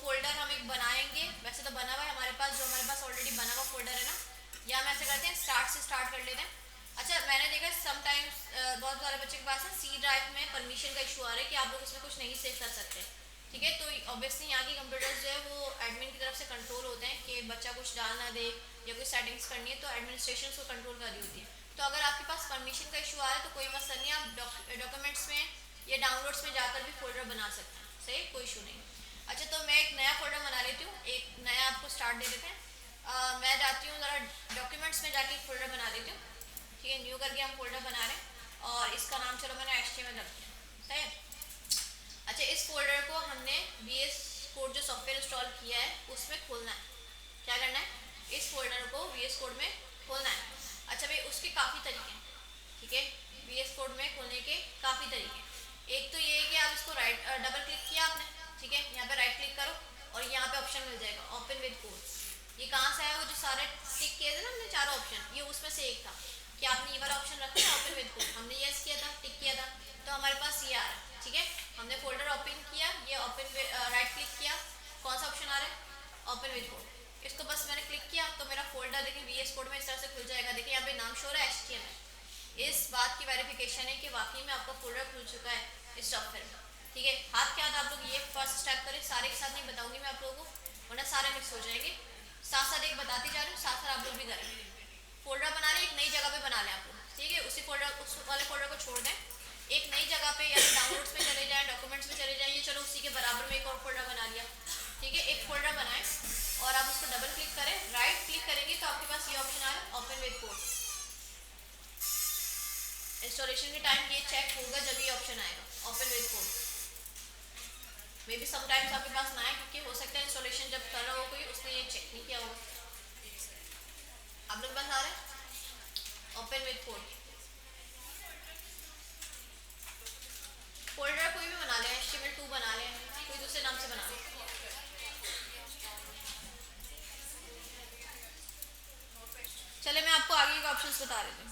फोल्डर हम एक बनाएंगे, वैसे तो बना हुआ है हमारे पास, जो हमारे पास ऑलरेडी बना हुआ फोल्डर है ना, या हम ऐसे करते हैं स्टार्ट से स्टार्ट कर लेते हैं। अच्छा मैंने देखा समटाइम्स बहुत सारे बच्चे के पास है सी ड्राइव में परमिशन का इशू आ रहा है कि आप लोग इसमें कुछ नहीं सेव कर सकते। ठीक है, तो ऑब्वियसली यहाँ की कंप्यूटर्स जो है वो एडमिन की तरफ से कंट्रोल होते हैं कि बच्चा कुछ डाल ना दे या कोई सेटिंग्स करनी है तो एडमिनिस्ट्रेशन को कंट्रोल कर रही होती है। तो अगर आपके पास परमिशन का इशू आ रहा है तो कोई मसला नहीं, आप डॉक्यूमेंट्स में या डाउनलोड्स में जाकर भी फोल्डर बना सकते हैं, सही, कोई इशू नहीं। अच्छा तो मैं एक नया फोल्डर बना लेती हूँ, एक नया आपको स्टार्ट दे देते हैं। मैं जाती हूँ ज़रा डॉक्यूमेंट्स में जाके एक फोल्डर बना लेती हूँ। ठीक है, न्यू करके हम फोल्डर बना रहे हैं और इसका नाम चलो मैंने HTML रख दिया, सही है। अच्छा इस फोल्डर को हमने VS कोड जो सॉफ्टवेयर इंस्टॉल किया है उसमें खोलना है। क्या करना है, इस फोल्डर को VS कोड में खोलना है। अच्छा भाई उसके काफ़ी तरीके हैं, ठीक है, VS कोड में खोलने के काफ़ी तरीके। एक तो ये है कि आप इसको राइट डबल क्लिक किया आपने, ठीक है, यहाँ पे राइट क्लिक करो और यहाँ पे ऑप्शन मिल जाएगा ओपन विद कोड। ये कहाँ से आया, वो जो सारे टिक किए थे ना हमने चारों ऑप्शन, ये उसमें से एक था कि आपने ये वाला ऑप्शन रखा है ओपन विद कोड, हमने यस किया था, टिक किया था, तो हमारे पास ये आ रहा है। ठीक है, हमने फोल्डर ओपन किया, ये ओपन राइट क्लिक किया, कौन सा ऑप्शन आ रहा है, ओपन विद कोड, इसको बस मैंने क्लिक किया तो मेरा फोल्डर देखिए VS कोड में इस तरह से खुल जाएगा। देखिए यहाँ पे नाम शो रहा है HTML। इस बात की वेरिफिकेशन है कि वाकई में आपका फोल्डर खुल चुका है इस सॉफ्टवेयर में। ठीक है, हाथ के हाथ आप लोग ये फर्स्ट स्टेप करें, सारे के साथ नहीं बताऊंगी मैं आप लोगों को वरना सारे मिक्स हो जाएंगे, साथ साथ एक बताती जा रही हूँ, साथ साथ आप लोग भी करेंगे। फोल्डर बना लें, एक नई जगह पे बना लें आप लोग, ठीक है, उसी फोल्डर उस वाले फोल्डर को छोड़ दें, एक नई जगह पे या डाउनलोड्स में चले जाएं, डॉक्यूमेंट्स में चले जाएं, ये चलो उसी के बराबर में एक और फोल्डर बना लिया। ठीक है, एक फोल्डर बनाएं और आप उसको डबल क्लिक करें, राइट क्लिक करेंगे तो आपके पास ये ऑप्शन आ रहा है ओपन विद कोड। इंस्टॉलेशन के टाइम ये चेक होगा जब ये ऑप्शन आएगा open with code. May be sometimes आपके पास ना आए क्योंकि हो सकता है इंस्टॉलेशन जब कर रहा हो कोई उसने ये चेक नहीं किया होगा। आप लोग पास आ रहे हैं ओपन विद कोड। फोल्डर कोई भी बना लें, HTML2 बना लें, कोई दूसरे नाम से बना लें। चले मैं आपको आगे के ऑप्शंस बता रही हूँ,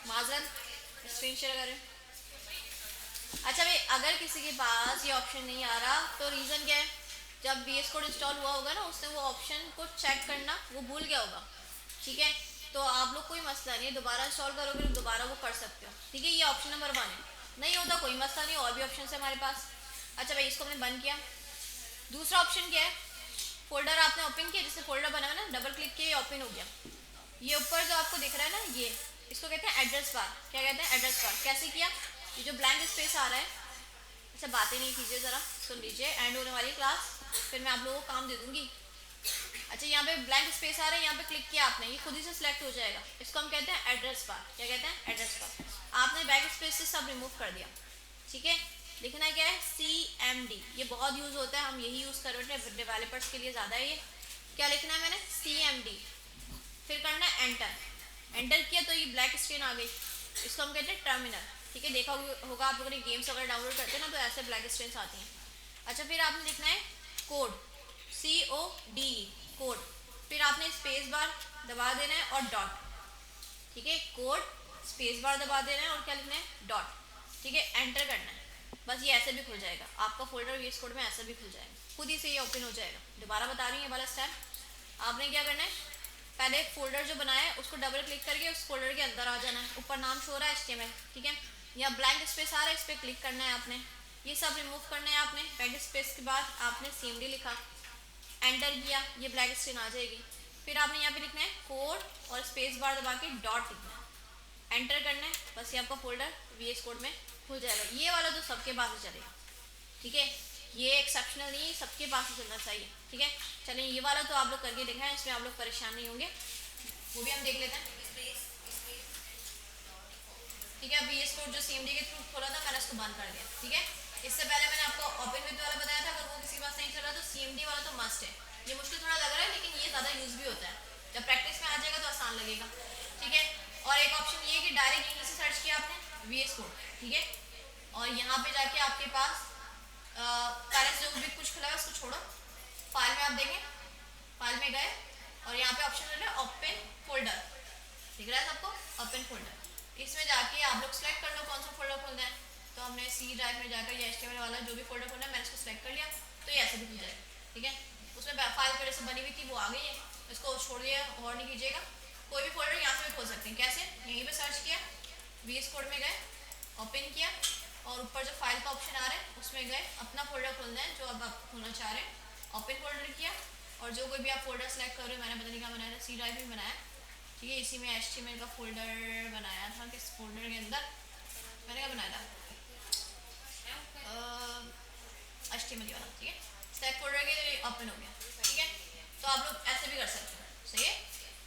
माजरत स्क्रीन शेयर करें। अच्छा भाई अगर किसी के पास ये ऑप्शन नहीं आ रहा तो रीज़न क्या है, जब VS कोड इंस्टॉल हुआ होगा ना उसने वो ऑप्शन को चेक करना वो भूल गया होगा। ठीक है, तो आप लोग कोई मसला नहीं है, दोबारा इंस्टॉल करोगे तो दोबारा वो कर सकते हो। ठीक है, ये ऑप्शन नंबर 1 है, नहीं होता कोई मसला नहीं, और भी ऑप्शन है हमारे पास। अच्छा भाई इसको हमने बंद किया। दूसरा ऑप्शन क्या है, फोल्डर आपने ओपन किया, जिससे फोल्डर बना हुआ ना डबल क्लिक किया, ये ओपन हो गया। ये ऊपर जो आपको दिख रहा है ना, ये इसको कहते हैं एड्रेस बार। क्या कहते हैं, एड्रेस बार। कैसे किया, ये जो ब्लैंक स्पेस आ रहा है, अच्छा बातें नहीं कीजिए, ज़रा सुन लीजिए, एंड होने वाली क्लास फिर मैं आप लोगों को काम दे दूंगी। अच्छा यहाँ पे ब्लैंक स्पेस आ रहा है, यहाँ पे क्लिक किया आपने, ये खुद ही से सिलेक्ट हो जाएगा, इसको हम कहते हैं एड्रेस बार। क्या कहते हैं, एड्रेस बार। आपने बैक स्पेस से सब रिमूव कर दिया। ठीक है, लिखना क्या है, CMD, ये बहुत यूज़ होता है, हम यही यूज़ कर रहे हैं डेवलपर्स के लिए ज़्यादा है ये। क्या लिखना है मैंने, CMD, फिर करना है एंटर। एंटर किया तो ये ब्लैक स्क्रीन आ गई, इसको हम कहते हैं टर्मिनल। ठीक है, देखा होगा आप लोगों ने गेम्स वगैरह डाउनलोड करते हैं ना तो ऐसे ब्लैक स्क्रीन आती हैं। अच्छा फिर आपने लिखना है कोड, CODE, कोड, फिर आपने स्पेस बार दबा देना है और डॉट। ठीक है, कोड स्पेस बार दबा देना है और क्या लिखना है, डॉट। ठीक है, एंटर करना है, बस ये ऐसे भी खुल जाएगा आपका फोल्डर VS कोड में, ऐसे भी खुल जाएगा, खुद ही से ये ओपन हो जाएगा। दोबारा बता रही हूँ ये वाला स्टेप, आपने क्या करना है, पहले फोल्डर जो बनाया है उसको डबल क्लिक करके उस फोल्डर के अंदर आ जाना है, ऊपर नाम शो रहा है HTML। ठीक है, यहाँ ब्लैंक स्पेस आ रहा है, इस पर क्लिक करना है आपने, ये सब रिमूव करना है आपने। बैक स्पेस के बाद आपने CMD लिखा, एंटर किया, ये ब्लैक स्क्रीन आ जाएगी। फिर आपने यहाँ पे लिखना है कोड और स्पेस बार दबा के डॉट लिखना है, एंटर करना है, बस ये आपका फोल्डर VS कोड में खुल जाएगा। ये वाला तो सबके पास ही चलेगा। ठीक है, ये एक्सेप्शनल नहीं, सबके पास ही चलना चाहिए। ठीक है, चलिए ये वाला तो आप लोग करके दिखाएं, इसमें आप लोग परेशान नहीं होंगे, वो भी हम देख लेते हैं। ठीक है, VS कोड जो CMD के थ्रू खोला था मैंने उसको बंद कर दिया। ठीक है, इससे पहले मैंने आपको ओपन विद वाला बताया था, अगर वो किसी के पास नहीं चल रहा तो CMD वाला तो मस्ट है। ये मुश्किल थोड़ा लग रहा है लेकिन ये ज़्यादा यूज़ भी होता है, जब प्रैक्टिस में आ जाएगा तो आसान लगेगा। ठीक है, और एक ऑप्शन ये कि डायरेक्ट यहीं से सर्च किया आपने VS कोड। ठीक है, और यहाँ पे जाके आपके पास पहले से जो भी कुछ खुला है उसको छोड़ो, फाइल में आप देखें, फाइल में गए और यहाँ पे ऑप्शन मिल रहा है ओपन फोल्डर, दिख रहा है सबको, ओपन फोल्डर। इसमें जाके आप लोग सेलेक्ट कर लो कौन सा फोल्डर खोलना है। तो हमने C ड्राइव में जाकर या HTML वाला जो भी फोल्डर खोलना है मैंने इसको सेलेक्ट कर लिया। तो ये ऐसे भी खुल जाएगा, ठीक है। उसमें फाइल पहले से बनी हुई थी, वो आ गई है, इसको छोड़ दिया और नहीं कीजिएगा। कोई भी फोल्डर यहाँ से भी खोल सकते हैं। कैसे? यहीं पे सर्च किया, VS कोड में गए, ओपन किया, और ऊपर जो फाइल का ऑप्शन आ रहा है उसमें गए, अपना फोल्डर खोलना है जो अब आप खोलना चाह रहे हैं, ओपन फोल्डर किया, और जो कोई भी आप फोल्डर सेलेक्ट कर रहे हो, मैंने पता नहीं क्या बनाया था, C ड्राइव में बनाया, ठीक है। इसी में HTML का फोल्डर बनाया था, किस फोल्डर के अंदर मैंने क्या बनाया था, HTML वाला, ठीक है। सेलेक्ट फोल्डर के ओपन हो गया, ठीक है। तो आप लोग ऐसे भी कर सकते हो, सही है।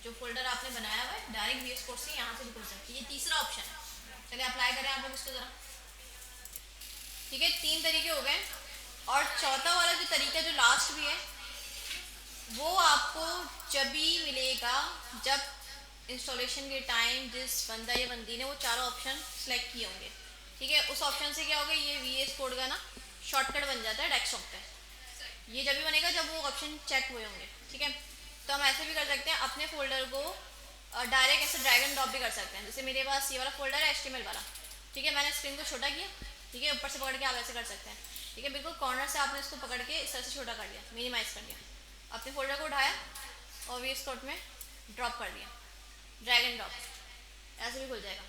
जो फोल्डर आपने बनाया हुआ है डायरेक्ट VS कोड से यहाँ से भी खुल सकती है, ये तीसरा ऑप्शन है। चलिए अप्लाई करें आप लोग इसको ज़रा, ठीक है। 3 तरीके हो गए, और चौथा वाला जो तरीका जो लास्ट भी है वो आपको जब भी मिलेगा जब इंस्टॉलेशन के टाइम जिस बंदा या बंदी ने वो चारों ऑप्शन सेलेक्ट किए होंगे, ठीक है। उस ऑप्शन से क्या होगा, ये VS कोड का ना शॉर्टकट बन जाता है डेस्कटॉप पे। ये जब भी बनेगा जब वो ऑप्शन चेक हुए होंगे, ठीक है। तो हम ऐसे भी कर सकते हैं, अपने फोल्डर को डायरेक्ट ऐसे ड्रैग एंड ड्रॉप भी कर सकते हैं। जैसे मेरे पास ये वाला फोल्डर है HTML वाला, ठीक है। मैंने स्क्रीन को छोटा किया, ठीक है, ऊपर से पकड़ के आप ऐसे कर सकते हैं, ठीक है। बिल्कुल कॉर्नर से आपने इसको पकड़ के इस तरह से छोटा कर दिया, मिनिमाइज कर दिया, अपने फोल्डर को उठाया और VS कोड में ड्रॉप कर दिया, ड्रैग एंड ड्रॉप, ऐसे भी खुल जाएगा,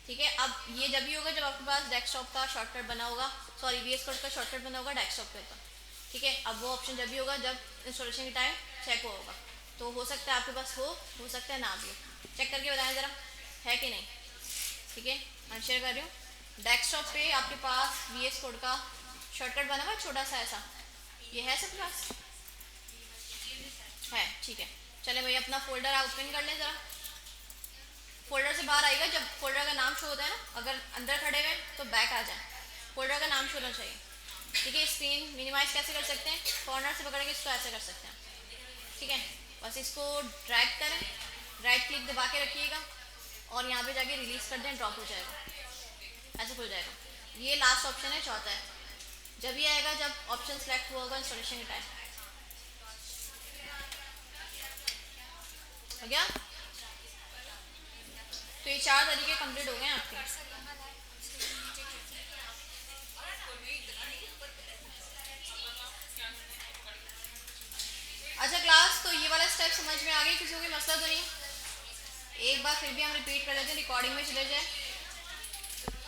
ठीक है। अब ये जब भी होगा जब आपके पास डेस्कटॉप का शॉर्टकट बना होगा, सॉरी VS कोड का शॉर्टकट बना होगा डेस्कटॉप के ऊपर, ठीक है। अब वो ऑप्शन जब भी होगा जब इंस्टॉलेशन के टाइम चेक होगा, तो हो सकता है आपके पास हो सकता है ना भी हो। चेक करके बताएं ज़रा है कि नहीं, ठीक है। मैं शेयर कर रही हूँ, डेस्कटॉप पे आपके पास VS कोड का शॉर्टकट बना हुआ है छोटा सा ऐसा, ये है सबके पास है, ठीक है। चले भाई अपना फोल्डर आप ओपन कर लें ज़रा, फोल्डर से बाहर आएगा जब फोल्डर का नाम शो होता है ना, अगर अंदर खड़े हुए तो बैक आ जाए, फोल्डर का नाम शो होना चाहिए, ठीक है। स्क्रीन मिनिमाइज कैसे कर सकते हैं, कॉर्नर से पकड़ के इसको ऐसे कर सकते हैं, ठीक है। बस इसको ड्रैग करें, राइट क्लिक दबा के रखिएगा और यहाँ पे जाके रिलीज कर दें, ड्रॉप हो जाएगा, ऐसे खुल जाएगा। ये लास्ट ऑप्शन है, चौथा है, जब ये आएगा जब ऑप्शन सेलेक्ट हुआ होगा इंस्टॉलेशन के टाइम, हो गया। तो ये 4 तरीके कंप्लीट हो गए आपके। अच्छा क्लास, तो ये वाला स्टेप समझ में आ गई, किसी को कोई मसला तो नहीं? एक बार फिर भी हम रिपीट कर लेते हैं, रिकॉर्डिंग में चले जाए।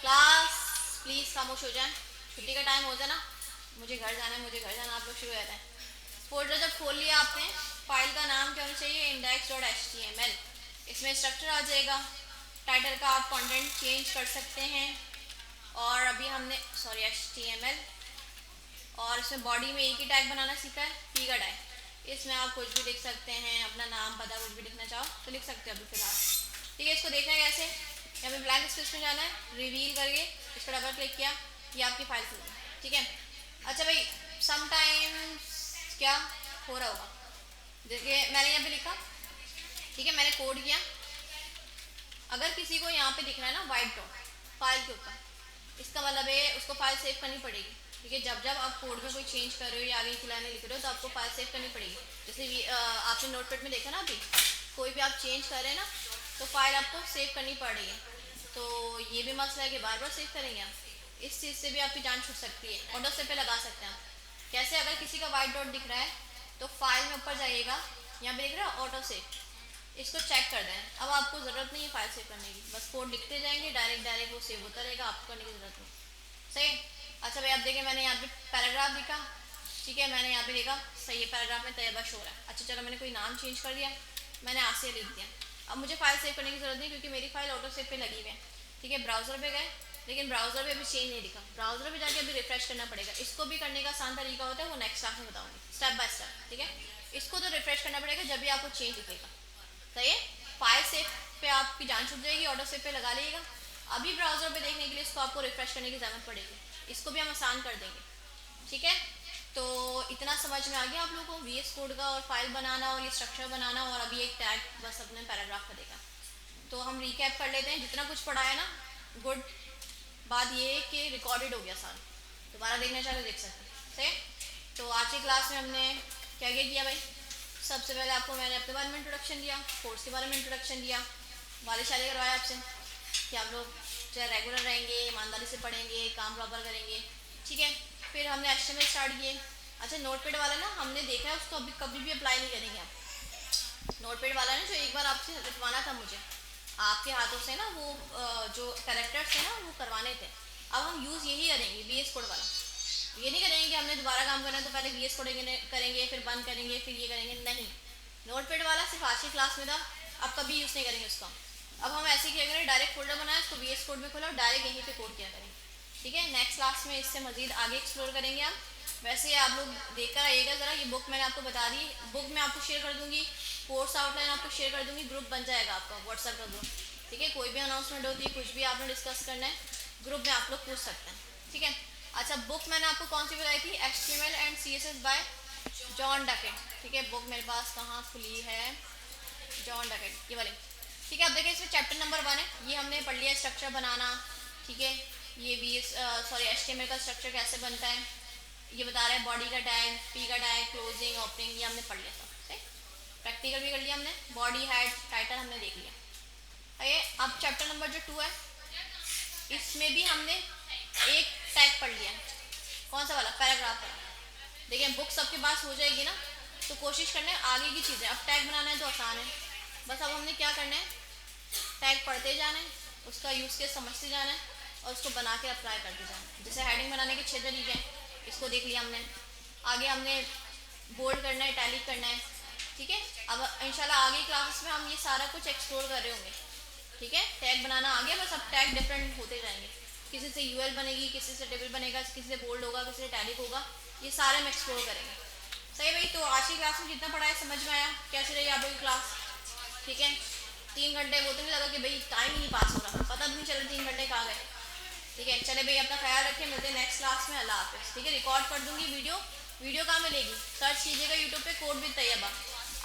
क्लास प्लीज़ खामोश हो जाए, छुट्टी का टाइम हो जाए ना, मुझे घर जाना है, मुझे घर जाना, आप लोग शुरू हो जाते हैं। फोल्डर जब खोल लिया आपने, फाइल का नाम क्या होना चाहिए, index.html, इसमें स्ट्रक्चर आ जाएगा, टाइटल का आप कंटेंट चेंज कर सकते हैं, और अभी हमने सॉरी HTML, और इसमें बॉडी में एक ही टैग बनाना सीखा है, P का टैग, इसमें आप कुछ भी लिख सकते हैं, अपना नाम पता कुछ भी लिखना चाहो तो लिख सकते हो अभी फिलहाल, ठीक है। इसको देखना है कैसे, यहाँ पे ब्लैंक स्पेस में जाना है, रिवील करके इसको डबल क्लिक किया, ये आपकी फाइल खुल गई, ठीक है। अच्छा भाई, समटाइम्स क्या हो रहा होगा, देखिए मैंने यहाँ पे लिखा, ठीक है, मैंने कोड किया, अगर किसी को यहाँ पे दिख रहा है ना वाइट डॉट फाइल के ऊपर, इसका मतलब है उसको फाइल सेव करनी पड़ेगी, ठीक है। जब जब आप कोड में कोई चेंज कर रहे हो या आगे की लाइनें लिख रहे हो तो आपको फाइल सेव करनी पड़ेगी। जैसे आपने नोटपैड में देखा ना, अभी कोई भी आप चेंज कर रहे हैं ना तो फाइल आपको सेव करनी पड़ रही है, तो ये भी मसला है कि बार बार सेव करेंगे आप, इस चीज़ से भी आपकी जान छूट सकती है। ऑटो सेव पे लगा सकते हैं आप, कैसे, अगर किसी का वाइट डॉट दिख रहा है तो फाइल में ऊपर जाइएगा, यहाँ पे दिख रहा है ऑटो सेव, इसको चेक कर दें। अब आपको ज़रूरत नहीं है फाइल सेव करने की, बस कोड लिखते जाएंगे, डायरेक्ट वो सेव होता रहेगा, आपको करने की ज़रूरत नहीं, सही। अच्छा भाई आप देखें, मैंने यहाँ पे पैराग्राफ लिखा, ठीक है, मैंने यहाँ पे लिखा सही है, पैराग्राफ में तैयबा शोर है, अच्छा चलो मैंने कोई नाम चेंज कर दिया, मैंने आसिया लिख दिया, अब मुझे फाइल सेव करने की ज़रूरत नहीं क्योंकि मेरी फाइल ऑटो सेव पे लगी हुई है, ठीक है। ब्राउज़र पे गए, लेकिन ब्राउज़र पे अभी चेंज नहीं दिखा, ब्राउज़र पे जाके अभी रिफ्रेश करना पड़ेगा, इसको भी करने का आसान तरीका होता है, वो नेक्स्ट क्लास में बताऊँगी स्टेप बाय स्टेप, ठीक है। इसको तो रिफ्रेश करना पड़ेगा जब भी आपको चेंज दिखेगा, सही है। फाइल सेव पे आपकी जान छूट जाएगी, ऑटो सेव पे लगा लीजिएगा, अभी ब्राउज़र पे देखने के लिए इसको आपको रिफ्रेश करने की ज़रूरत पड़ेगी, इसको भी हम आसान कर देंगे, ठीक है। तो इतना समझ में आ गया आप लोगों को VS कोड का, और फाइल बनाना और ये स्ट्रक्चर बनाना, और अभी एक टैग बस अपने पैराग्राफ का देखा। तो हम रिकैप कर लेते हैं, जितना कुछ पढ़ा है ना, गुड बात ये है कि रिकॉर्डेड हो गया सारा, दोबारा देखना चाहे तो देख सकते हैं, सही। तो आज की क्लास में हमने क्या क्या किया भाई, सबसे पहले आपको मैंने अपने बारे में इंट्रोडक्शन दिया, कोर्स के बारे में इंट्रोडक्शन दिया, वाले शाले करवाया आपसे कि आप लोग चाहे रेगुलर रहेंगे, ईमानदारी से पढ़ेंगे, काम प्रॉपर करेंगे, ठीक है। फिर हमने HTML स्टार्ट किए, अच्छा नोटपैड वाला ना हमने देखा है, उसको अभी कभी भी अप्लाई नहीं करेंगे आप। नोटपैड वाला ना जो एक बार आपसे लिखवाना था मुझे आपके हाथों से ना, वो जो कैरेक्टर्स थे ना वो करवाने थे। अब हम यूज़ यही करेंगे VS कोड वाला। ये नहीं करेंगे कि हमने दोबारा काम करना है तो पहले VS कोड करेंगे फिर बंद करेंगे फिर ये करेंगे, नहीं। नोटपैड वाला सिर्फ आज की क्लास में था, अब कभी यूज़ नहीं करेंगे उसका। अब हम ऐसे किया करें, डायरेक्ट फोल्डर बनाए उसको VS कोड में खोला और डायरेक्ट यहीं पे कोड किया करें। ठीक है, नेक्स्ट क्लास में इससे मजीद आगे एक्सप्लोर करेंगे हम। वैसे आप लोग देखकर आइएगा ज़रा, ये बुक मैंने आपको बता दी, बुक मैं आपको शेयर कर दूंगी, कोर्स आउटलाइन आपको शेयर कर दूंगी, ग्रुप बन जाएगा आपका व्हाट्सएप का ग्रुप। ठीक है, कोई भी अनाउंसमेंट होती है, कुछ भी आपने डिस्कस करना है, ग्रुप में आप लोग पूछ सकते हैं। ठीक है, अच्छा बुक मैंने आपको कौन सी बताई थी, HTML and CSS bye John Duckett. ठीक है, बुक मेरे पास कहाँ खुली है, जॉन डकेट, ये वाली। ठीक है, अब देखिए इसमें चैप्टर नंबर 1 है, ये हमने पढ़ लिया स्ट्रक्चर बनाना। ठीक है, ये HTML का स्ट्रक्चर कैसे बनता है, ये बता रहा है बॉडी का टैग, पी का टैग, क्लोजिंग, ओपनिंग, ये हमने पढ़ लिया था। ठीक, प्रैक्टिकल भी कर लिया हमने, बॉडी हेड टाइटल हमने देख लिया। आइए अब चैप्टर नंबर जो 2 है, इसमें भी हमने एक टैग पढ़ लिया। कौन सा वाला, पैराग्राफ वाला। देखिए बुक सबके पास हो जाएगी ना, तो कोशिश करना है आगे की चीज़ें। अब टैग बनाना है तो आसान है, बस अब हमने क्या करना है, टैग पढ़ते जाना है, उसका यूज़ केस समझते जाना है और उसको बना के अप्लाई करते जाना है। जैसे हेडिंग बनाने के 6 तरीके हैं, इसको देख लिया हमने। आगे हमने बोल्ड करना है, टैली करना है। ठीक है, अब इंशाल्लाह आगे क्लासेस में हम ये सारा कुछ एक्सप्लोर कर रहे होंगे। ठीक है, टैग बनाना आ गया, बस अब टैग डिफरेंट होते जाएंगे, किसी से UL बनेगी, किसी से टेबल बनेगा, किसी से बोल्ड होगा, किसी से टैली होगा, ये सारे हम एक्सप्लोर करेंगे। सही भाई, तो आज की क्लास में जितना पढ़ा है समझ में आया, कैसी रही आप लोग की क्लास। ठीक है, 3 घंटे वो तो नहीं लगा कि भाई टाइम ही नहीं पास हो रहा, पता भी नहीं चला 3 घंटे कहाँ गए। ठीक है, चले भाई अपना ख्याल रखें, मिलते हैं नेक्स्ट क्लास में, अल्लाह हाफिज़। ठीक है, रिकॉर्ड कर दूंगी वीडियो कहाँ मिलेगी, सर्च कीजिएगा यूट्यूब पे कोड विद तैयबा,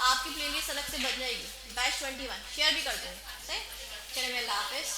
आपकी प्लेलिस्ट अलग से बन जाएगी, बैच 21 शेयर भी कर दूँगी। सही, चले भाई अल्लाह हाफिज़।